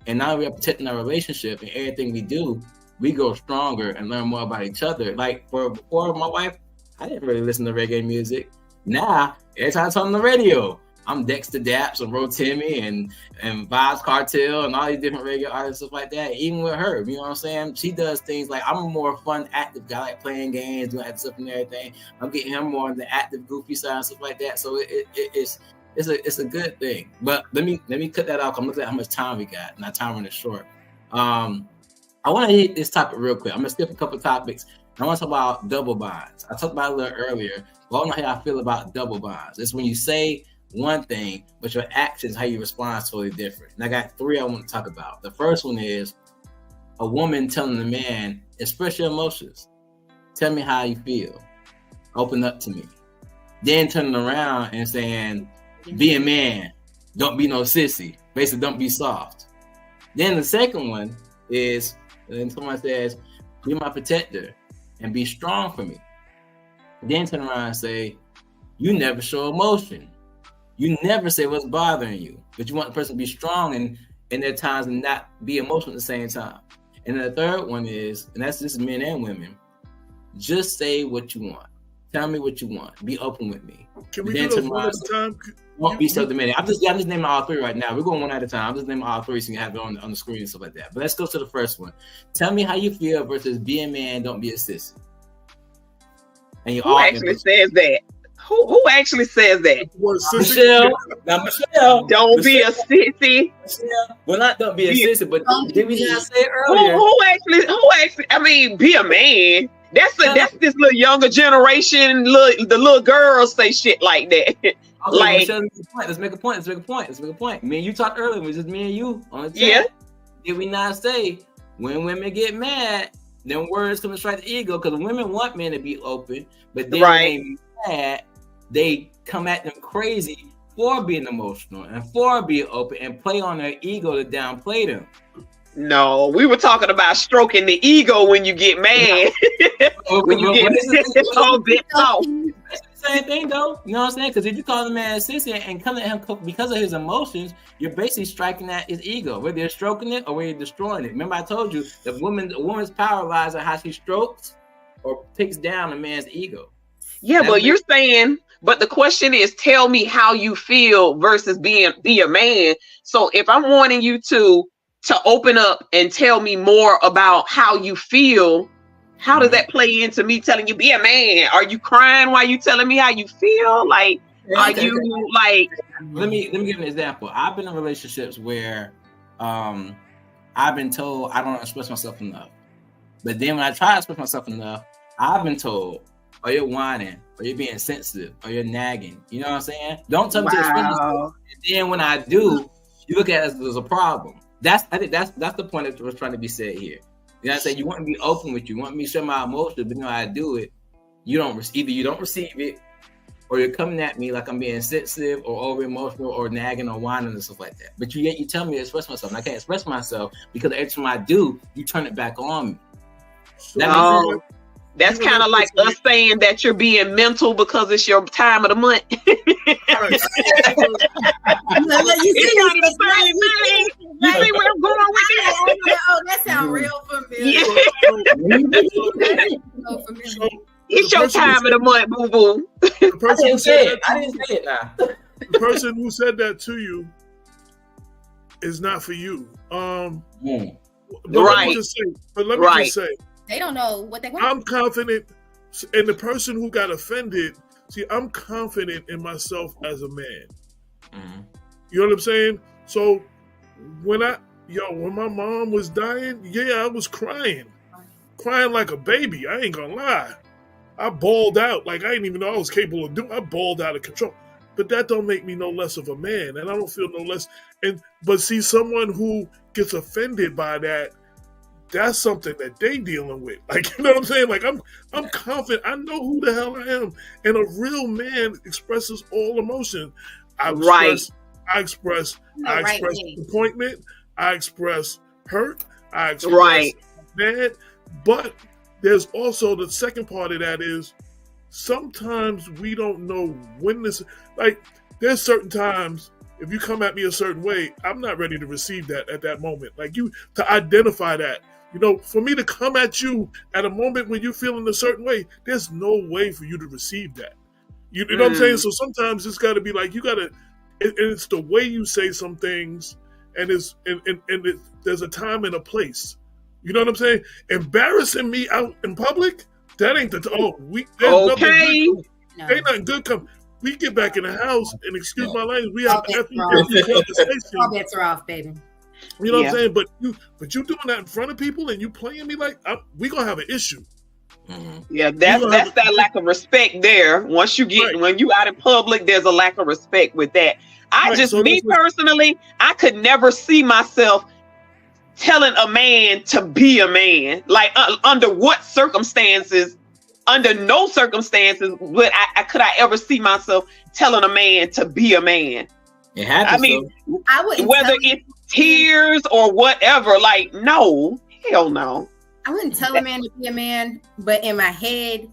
And now we are protecting our relationship, and everything we do, we grow stronger and learn more about each other. Like before my wife, I didn't really listen to reggae music. Now, every time I turn on the radio, I'm Dexter Daps and Rotimi and Vibes Cartel and all these different radio artists, stuff like that. Even with her, you know what I'm saying? She does things like, I'm a more fun, active guy, like playing games, doing active stuff and everything. I'm getting him more on the active, goofy side and stuff like that. So it's a good thing. But let me cut that off. I'm looking at how much time we got, and our time running short. I want to hit this topic real quick. I'm gonna skip a couple topics. I want to talk about double bonds. I talked about it a little earlier, but I don't know how I feel about double bonds. It's when you say one thing, but your actions, how you respond, is totally different. And I got 3 I want to talk about. The first one is a woman telling a man, express your emotions. Tell me how you feel. Open up to me. Then turning around and saying, be a man. Don't be no sissy. Basically, don't be soft. Then the second one is when someone says, be my protector and be strong for me. Then turn around and say, you never show emotion. You never say what's bothering you, but you want the person to be strong and in their times and not be emotional at the same time. And the third one is, and that's just men and women, just say what you want. Tell me what you want. Be open with me. Can we do those one at a time? Won't be subdominated. I'm just naming all 3 right now. We're going one at a time. I'm just naming all 3 so you can have it on the screen and stuff like that. But let's go to the first one. Tell me how you feel versus be a man, don't be a sissy. And you Who actually says that? Who actually says that? Michelle. Now, Michelle. Don't be a sissy. Michelle. Well, not don't be a sissy, but did we not say it earlier? Who actually? I mean, be a man. That's this little younger generation. The little girls say shit like that. Okay, like, Michelle, let's make a point. Me and you talked earlier. It was just me and you on the chat. Yeah. Did we not say when women get mad, then words come to strike the ego? Because women want men to be open, but then when they get mad, they come at them crazy for being emotional and for being open and play on their ego to downplay them. No, we were talking about stroking the ego when you get mad. When you get so bit off. It's the same thing though. You know what I'm saying? Because if you call the man a sissy and come at him because of his emotions, you're basically striking at his ego, whether you're stroking it or whether you're destroying it. Remember I told you a woman's power lies in how she strokes or takes down a man's ego. Yeah, but you're saying, but the question is, tell me how you feel versus be a man. So if I'm wanting you to open up and tell me more about how you feel, how does that play into me telling you be a man? Are you crying while you telling me how you feel? Like, you like? Let me give an example. I've been in relationships where I've been told I don't express myself enough, but then when I try to express myself enough, I've been told, "Oh, you're whining, or you're being sensitive, or you're nagging." You know what I'm saying? Don't tell me to express myself. And then when I do, you look at it as there's a problem. I think that's the point that was trying to be said here. You know what I'm saying? You want me to be open with you, you want me to show my emotions, but you know how I do it. You don't receive it, or you're coming at me like I'm being sensitive or over emotional or nagging or whining and stuff like that. But you tell me to express myself, and I can't express myself because every time I do, you turn it back on me. That's kind of like us saying that you're being mental because it's your time of the month. See where I'm going with it? Oh, that sounds real familiar. It's your time of the month, boo boo. I didn't say it now. The person who said that to you is not for you. But let me just say, they don't know what they want. I'm confident, and the person who got offended, I'm confident in myself as a man. Mm-hmm. You know what I'm saying? So when my mom was dying, I was crying like a baby. I ain't gonna lie. I bawled out like I didn't even know I was capable of doing. I bawled out of control. But that don't make me no less of a man, and I don't feel no less. But see, someone who gets offended by that, that's something that they dealing with. Like, you know what I'm saying? Like, I'm confident. I know who the hell I am. And a real man expresses all emotion. I express disappointment. I express hurt. I express mad. But there's also the second part of that is sometimes we don't know when this, like, there's certain times if you come at me a certain way, I'm not ready to receive that at that moment. Like, to identify that. You know, for me to come at you at a moment when you're feeling a certain way, there's no way for you to receive that. You know what I'm saying? So sometimes it's got to be like, you got to it's the way you say some things, and there's a time and a place. You know what I'm saying? Embarrassing me out in public, that ain't the okay. Ain't nothing good come. We get back in the house and excuse my language. We have every conversation. All bets are off, baby. You know what I'm saying? But you doing that in front of people and you playing me like we gonna have an issue. Mm-hmm. Yeah, that's that lack of respect there. Once you get when you out in public, there's a lack of respect with that. Personally, I could never see myself telling a man to be a man. Like under what circumstances? Under no circumstances would I ever see myself telling a man to be a man. It happens. I mean, I wouldn't whether it's tears or whatever. Like, no, hell no. I wouldn't tell a man to be a man, but in my head,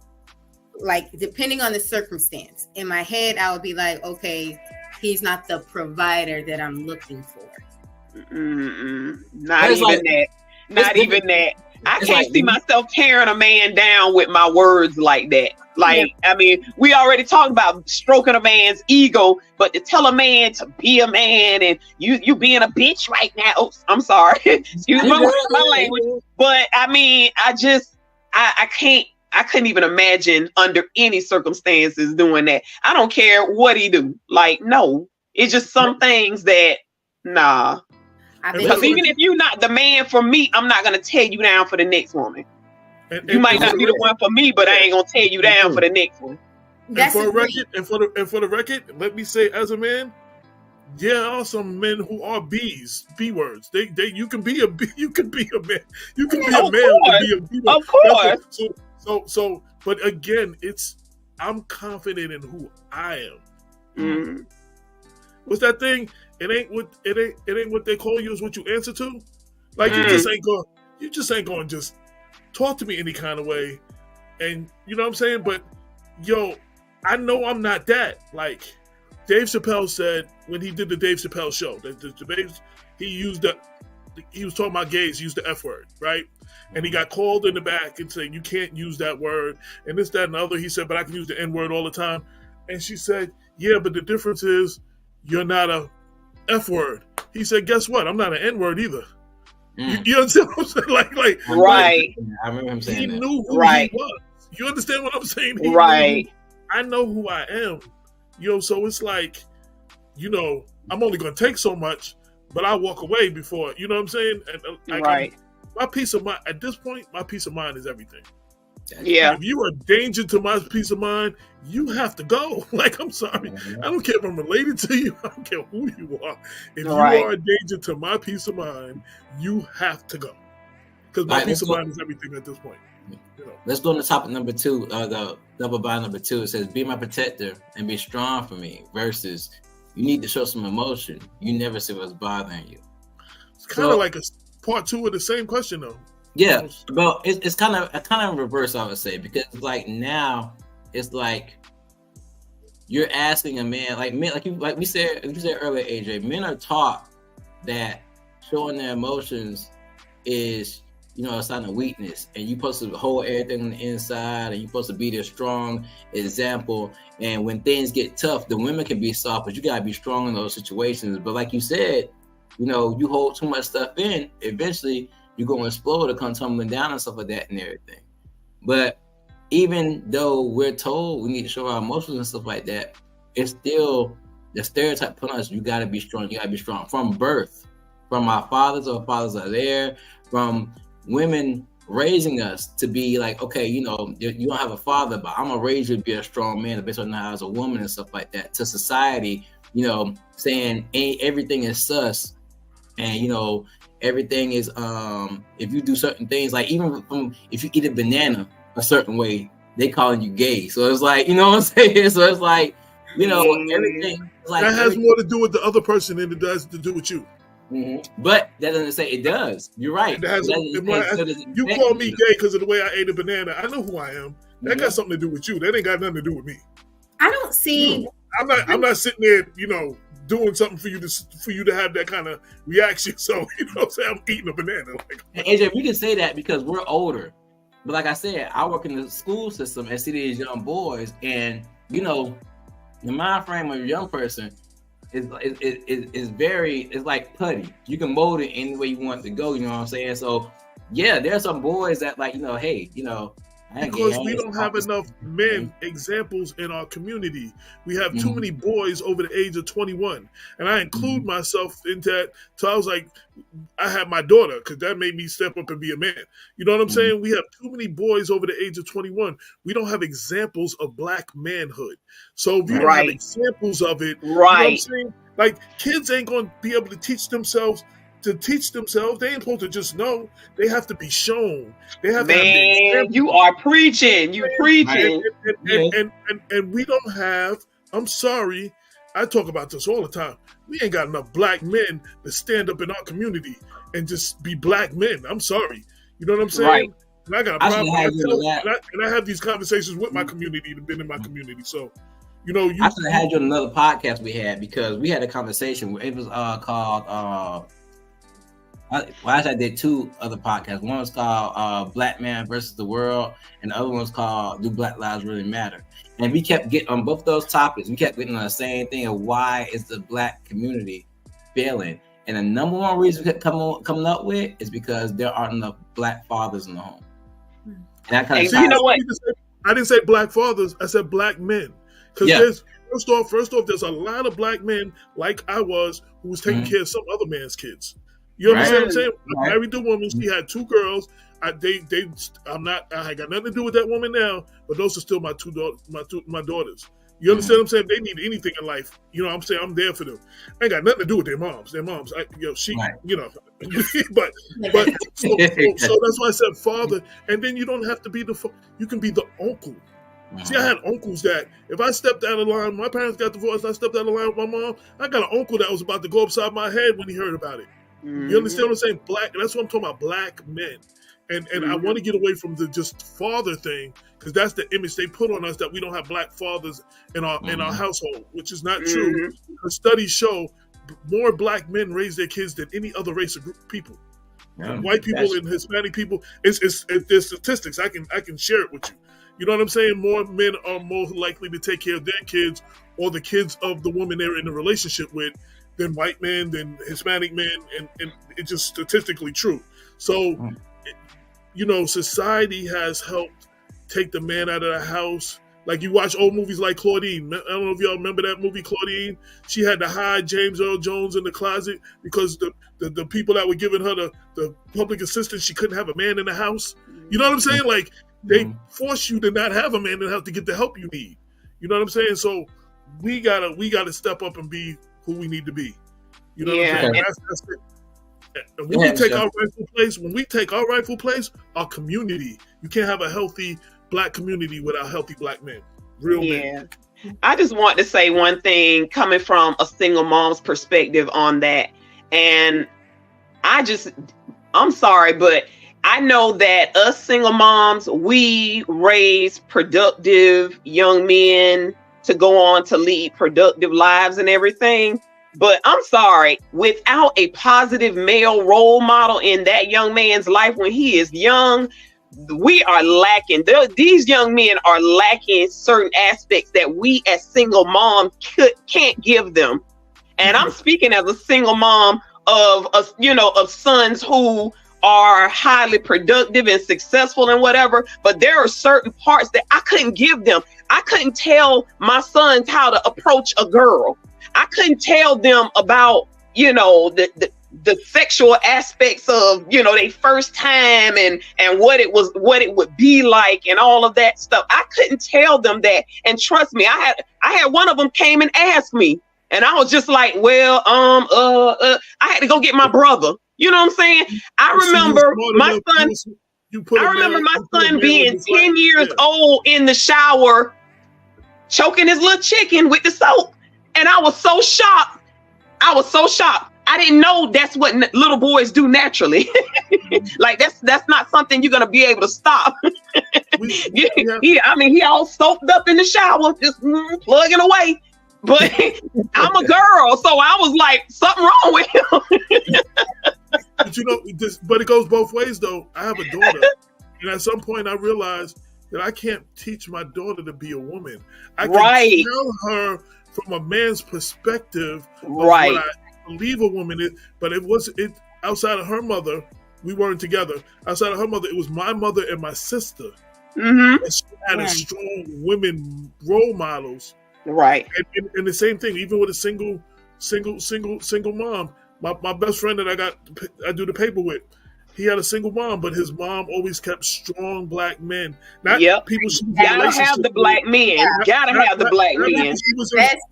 like depending on the circumstance, in my head I would be like, okay, he's not the provider that I'm looking for. Not even that. I can't see myself tearing a man down with my words like that. Like, I mean, we already talked about stroking a man's ego, but to tell a man to be a man and you being a bitch right now. Oh, I'm sorry. Excuse my language. But I mean, I couldn't even imagine under any circumstances doing that. I don't care what he do. Like, no, it's just some things that, nah. Because even if you're not the man for me, I'm not going to tear you down for the next woman. You might not be the one for me, but I ain't going to tear you down for the next one. And for the record, let me say, as a man, there are some men who are B words. You can be a B, you can be a man, you can be a man and be a B word. Of course. So, but again, I'm confident in who I am. What's that thing? It ain't what they call you, is what you answer to. Like you just ain't going to just talk to me any kind of way. And you know what I'm saying? But yo, I know I'm not that. Like Dave Chappelle said when he did the Dave Chappelle show, he was talking about gays, used the F word, right? And he got called in the back and saying, you can't use that word and this, that, and the other. He said, but I can use the N word all the time. And she said, yeah, but the difference is you're not a F word. He said, guess what? I'm not an N word either. You understand what I'm saying? Like, right. I remember him saying he that. knew who he was. You understand what I'm saying? I know who I am. So it's like, I'm only going to take so much, but I walk away before, you know what I'm saying? And my peace of mind, at this point, my peace of mind is everything. Yeah. If you are a danger to my peace of mind, you have to go. Like, I'm sorry. I don't care if I'm related to you. I don't care who you are. If you are a danger to my peace of mind, you have to go. Because my peace of mind is everything at this point. Let's go on to topic number 2, the double bind number 2. It says, be my protector and be strong for me, versus you need to show some emotion. You never see what's bothering you. It's kind of like a part 2 of the same question, though. Yeah, but it's kind of reverse, I would say, because like now it's like you're asking a man, like men, like we said earlier, AJ, men are taught that showing their emotions is, a sign of weakness, and you're supposed to hold everything on the inside, and you're supposed to be this strong example. And when things get tough, the women can be soft, but you gotta be strong in those situations. But like you said, you hold too much stuff in, eventually you're going to explode or come tumbling down and stuff like that and everything. But even though we're told we need to show our emotions and stuff like that, it's still the stereotype put on us. You got to be strong. You got to be strong from birth, from our fathers are there, from women raising us to be like, okay, you don't have a father, but I'm going to raise you to be a strong man based on how as a woman and stuff like that. To society, saying everything is sus, and everything is if you do certain things, like even if you eat a banana a certain way, they calling you gay. So it's like, you know what I'm saying? So it's like, everything like that has more to do with the other person than it does to do with you. Mm-hmm. But that doesn't say it does. You're right. You call me gay because of the way I ate a banana. I know who I am. That got something to do with you. That ain't got nothing to do with me. I don't see. I'm not sitting there, doing something for you to have that kind of reaction. So, I'm saying, I'm eating a banana. And AJ, we can say that because we're older. But like I said, I work in the school system and see these young boys, and the mind frame of a young person, is very, it's like putty. You can mold it any way you want it to go. You know what I'm saying? So yeah, there's some boys that like, hey, because we don't have enough men examples in our community. We have too many boys over the age of 21. And I include myself into that. So I was like, I had my daughter because that made me step up and be a man. You know what I'm saying? We have too many boys over the age of 21. We don't have examples of black manhood. So if you don't have examples of it, you know what I'm saying? Like, kids ain't going to be able to teach themselves. They ain't supposed to just know. They have to be shown. They have to have you are preaching. You preaching. And we don't have, I'm sorry, I talk about this all the time. We ain't got enough black men to stand up in our community and just be black men. I'm sorry. You know what I'm saying? Right. And I got a problem. And I have these conversations with my community that have been in my community. So, I should have had you on another podcast we had, because we had a conversation. It was called I did two other podcasts. One was called Black Man versus the World, and the other one was called Do Black Lives Really Matter? And we kept getting on both those topics. We kept getting on the same thing of why is the black community failing. And the number one reason we kept coming up with is because there aren't enough black fathers in the home. And that kind of you know what? I didn't say black fathers. I said black men. Because there's first off, there's a lot of black men like I was who was taking care of some other man's kids. You understand what I'm saying? I married the woman. She had two girls. I got nothing to do with that woman now, but those are still my daughters. You understand what I'm saying? They need anything in life. You know what I'm saying? I'm there for them. I ain't got nothing to do with their moms. But so that's why I said father. And then you don't have to be you can be the uncle. See, I had uncles that if I stepped out of line, my parents got divorced, I stepped out of line with my mom, I got an uncle that was about to go upside my head when he heard about it. You understand what I'm saying? Black, and that's what I'm talking about, black men. And I want to get away from the just father thing, because that's the image they put on us, that we don't have black fathers in our household, which is not true. The studies show more black men raise their kids than any other race or group of people. White people and Hispanic people, there's statistics. I can share it with you. You know what I'm saying? More men are more likely to take care of their kids or the kids of the woman they're in a relationship with than white men, than Hispanic men, and it's just statistically true. So, society has helped take the man out of the house. Like, you watch old movies like Claudine. I don't know if y'all remember that movie, Claudine. She had to hide James Earl Jones in the closet because the people that were giving her the public assistance, she couldn't have a man in the house. You know what I'm saying? Like, they force you to not have a man in the house to get the help you need. You know what I'm saying? So we gotta step up and be who we need to be. You know what I'm saying? That's it. And when we take our rightful place, our community, you can't have a healthy black community without healthy black men. Real men. I just want to say one thing coming from a single mom's perspective on that. And I'm sorry, but I know that us single moms, we raise productive young men to go on to lead productive lives and everything. But I'm sorry, without a positive male role model in that young man's life when he is young, we are lacking. These young men are lacking certain aspects that we as single moms can't give them. And I'm speaking as a single mom of sons who are highly productive and successful and whatever, but there are certain parts that I couldn't give them. I couldn't tell my sons how to approach a girl. I couldn't tell them about, the sexual aspects of, their first time and what it would be like and all of that stuff. I couldn't tell them that. And trust me, I had one of them came and asked me, and I was just like, well, I had to go get my brother. You know what I'm saying? I remember my son being 10 years old in the shower, choking his little chicken with the soap. And I was so shocked. I didn't know that's what little boys do naturally. Like that's not something you're gonna be able to stop. He all soaked up in the shower, just plugging away. But I'm a girl, so I was like, something wrong with him. But but it goes both ways though. I have a daughter, and at some point I realized that I can't teach my daughter to be a woman. I Right. can tell her from a man's perspective of Right. what I believe a woman is, but it outside of her mother. We weren't together. Outside of her mother, it was my mother and my sister. Mm-hmm. And she had a strong women role models. Right. And the same thing, even with a single mom. My best friend that I do the paper with, he had a single mom, but his mom always kept strong black men. Not people she was in Gotta have the black men. Gotta have the black men.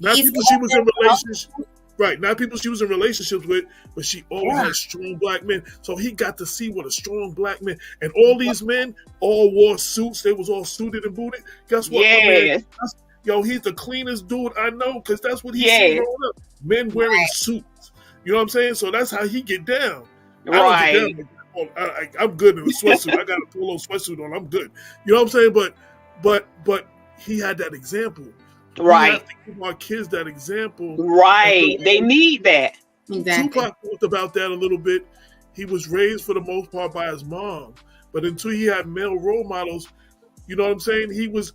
Not people she was in relationships. Right, not people she was in relationships with, but she always had strong black men. So he got to see what a strong black man. And all these men all wore suits. They was all suited and booted. Guess what? Yes. Yo, he's the cleanest dude I know because that's what he's seen growing up. Men wearing suits. You know what I'm saying? So that's how he get down. Right. I don't get down. I'm good in a sweatsuit. I got a polo sweatsuit on. I'm good. You know what I'm saying? But he had that example. Right. We have to give our kids that example. Right. They need that. Exactly. Tupac talked about that a little bit. He was raised for the most part by his mom, but until he had male role models, you know what I'm saying? He was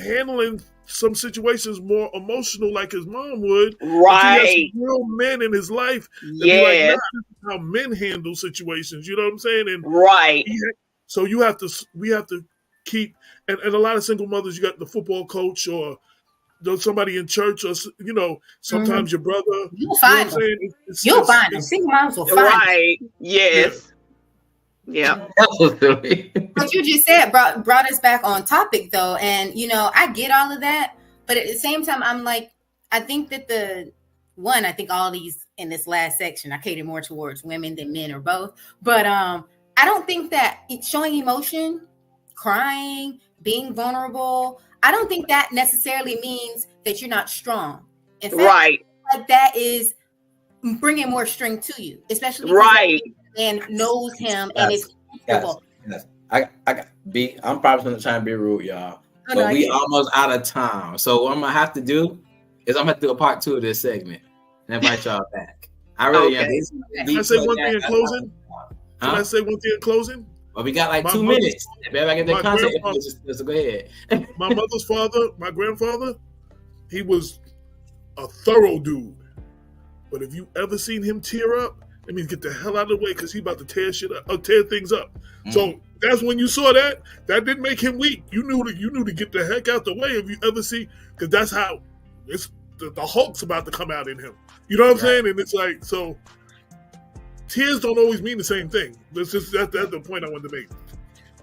handling some situations more emotional like his mom would. Right. He had some real men in his life. Yes. Like, this is how men handle situations. You know what I'm saying? And right. So we have to keep, and a lot of single mothers, you got the football coach or somebody in church, or sometimes your brother. You'll find them. You'll find them. Single moms will find them. Right. Yes. Yeah. What you just said brought us back on topic though, and I get all of that, but at the same time, I'm like, I think that I think all these in this last section, I cater more towards women than men or both, but I don't think that showing emotion, crying, being vulnerable, I don't think that necessarily means that you're not strong. In fact, right. Like that is bringing more strength to you, especially right. And knows him and is comfortable. Yes. I'm probably going to try and be rude, y'all. But we almost out of time. So what I'm going to have to do is I'm going to do a part 2 of this segment and invite y'all back. I really am. Can I say one thing in closing? Can I say one thing in closing? Well, we got like 2 minutes. Everybody get their contact information, so go ahead. My mother's father, my grandfather, he was a thorough dude. But if you ever seen him tear up, that means get the hell out of the way because he about to tear things up. So that's when you saw that. That didn't make him weak. You knew to get the heck out the way if you ever see, because that's how it's the Hulk's about to come out in him. You know what I'm saying? And it's like, so tears don't always mean the same thing. That's the point I wanted to make.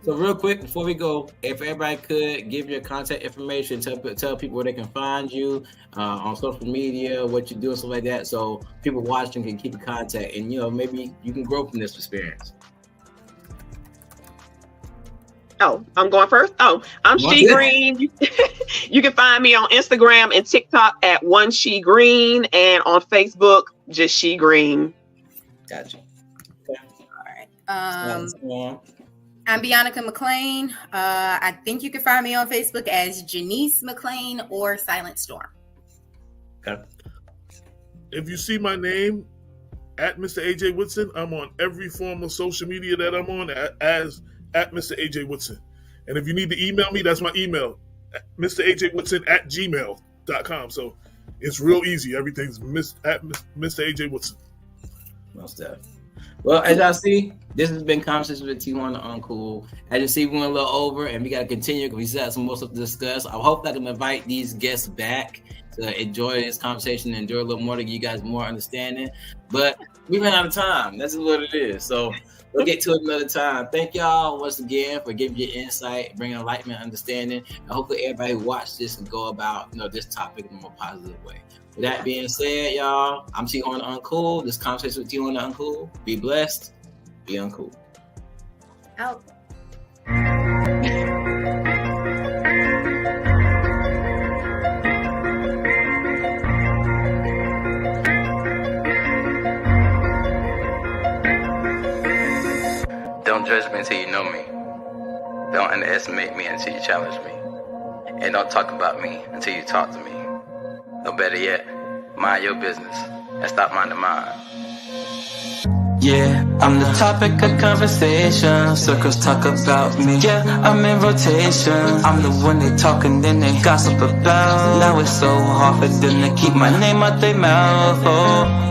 So real quick before we go, if everybody could give your contact information, tell people where they can find you on social media, what you do and stuff like that, so people watching can keep in contact and maybe you can grow from this experience. Oh, I'm going first. Oh, I'm She Green. You can find me on Instagram and TikTok at One She Green, and on Facebook just She Green. Gotcha. Okay. All right. I'm Bionica McLean. I think you can find me on Facebook as Janice McLean or Silent Storm. Okay. If you see my name at Mr. AJ Woodson, I'm on every form of social media that I'm on as at Mr. AJ Woodson. And if you need to email me, that's my email, Mr. AJ Woodson at gmail.com. So it's real easy. Everything's at Mr. AJ Woodson. Most definitely. Well, as y'all see, this has been Conversations with T-Horne the Uncool. As you see, we went a little over, and we got to continue because we still have some more stuff to discuss. I hope that I can invite these guests back to enjoy this conversation and enjoy a little more to give you guys more understanding. But we ran out of time. That's what it is. So we'll get to it another time. Thank y'all once again for giving your insight, bringing enlightenment, understanding, and hopefully everybody who watched this can go about this topic in a more positive way. With that being said, y'all, I'm T-Horne the Uncool. This conversation with T-Horne the Uncool. Be blessed. Be uncool. Out. Don't judge me until you know me. Don't underestimate me until you challenge me. And don't talk about me until you talk to me. Or better yet, mind your business and stop minding mine. Yeah, I'm the topic of conversation. Circles talk about me. Yeah, I'm in rotation. I'm the one they talk and then they gossip about. Now it's so hard for them to keep my name out their mouth. Oh,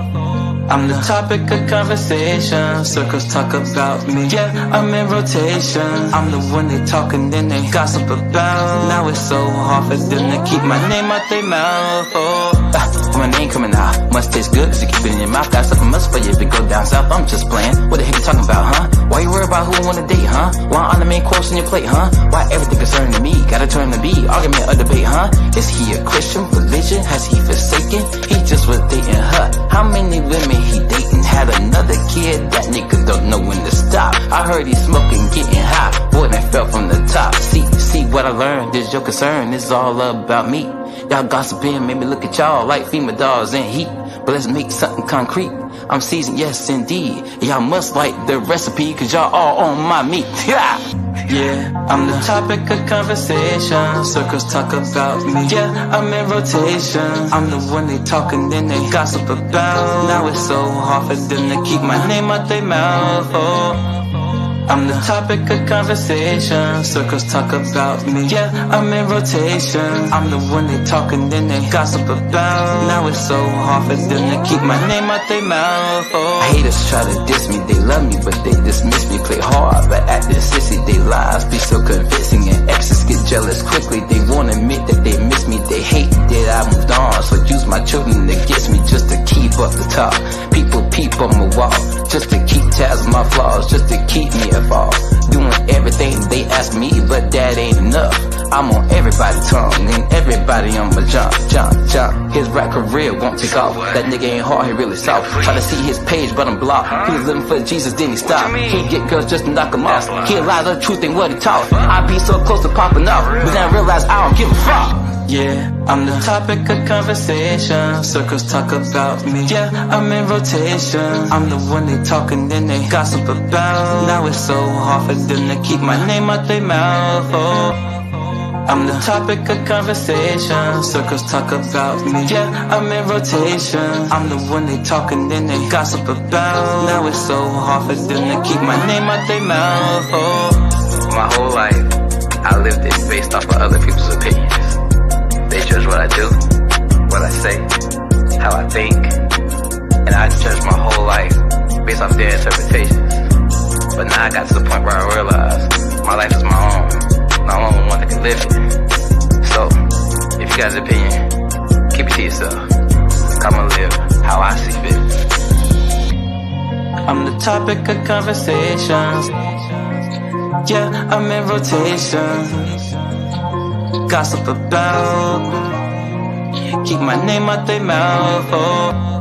I'm the topic of conversation. Circles talk about me. Yeah, I'm in rotation. I'm the one they talk and then they gossip about. Now it's so hard for them to keep my name out their mouth. Oh, my name coming out must taste good cause you keep it in your mouth. Got something else for you if you go down south. I'm just playing. What the heck you talking about, huh? Why you worry about who I wanna date, huh? Why on the main course on your plate, huh? Why everything concerning me gotta turn to be argument or debate, huh? Is he a Christian religion? Has he forsaken? He just was dating her. How many women he dating? Had another kid? That nigga don't know when to stop. I heard he smoking, getting high. Boy, that fell from the top. See what I learned. This your concern. It's all about me. Y'all gossiping made me look at y'all like female dolls in heat. But let's make something concrete. I'm seasoned, yes indeed. Y'all must like the recipe cause y'all all on my meat. Yeah, I'm the topic of conversation. Circles talk about me. Yeah, I'm in rotation. I'm the one they talk and then they gossip about. Now it's so hard for them to keep my name out their mouth. Oh, I'm the topic of conversation. Circles talk about me. Yeah, I'm in rotation. I'm the one they talk and then they gossip about. Now it's so hard for them to keep my name out their mouth. Oh, haters try to diss me, they love me but they dismiss me. Play hard but act this sissy. They lies be so convincing and exes get jealous quickly. They won't admit that they miss me. They hate that I moved on, so use my children against me just to keep up the top. People peep on my wall just to keep tabs of my flaws, just to keep me involved. Doing everything they ask me, but that ain't enough. I'm on everybody's tongue and everybody on my jump. His rap career won't take off. That nigga ain't hard, he really soft. Try to see his page, but I'm blocked. He was living for Jesus, then he stopped. He get girls just to knock him off. He lies, the truth ain't what he taught. I be so close to popping off, but then I realize I don't give a fuck. Yeah, I'm the topic of conversation. Circles talk about me. Yeah, I'm in rotation. I'm the one they talk and then they gossip about. Now it's so hard for them to keep my name out their mouth. Oh, I'm the topic of conversation. Circles talk about me. Yeah, I'm in rotation. I'm the one they talk and then they gossip about. Now it's so hard for them to keep my name out their mouth. Oh, my whole life I lived it based off of other people's opinions. They judge what I do, what I say, how I think, and I judge my whole life based off their interpretations. But now I got to the point where I realize my life is my own, and I'm the only one that can live it. So, if you got an opinion, keep it to yourself. Come and live how I see fit. I'm the topic of conversations. Yeah, I'm in rotation. Gossip about, keep my name out their mouth. Oh.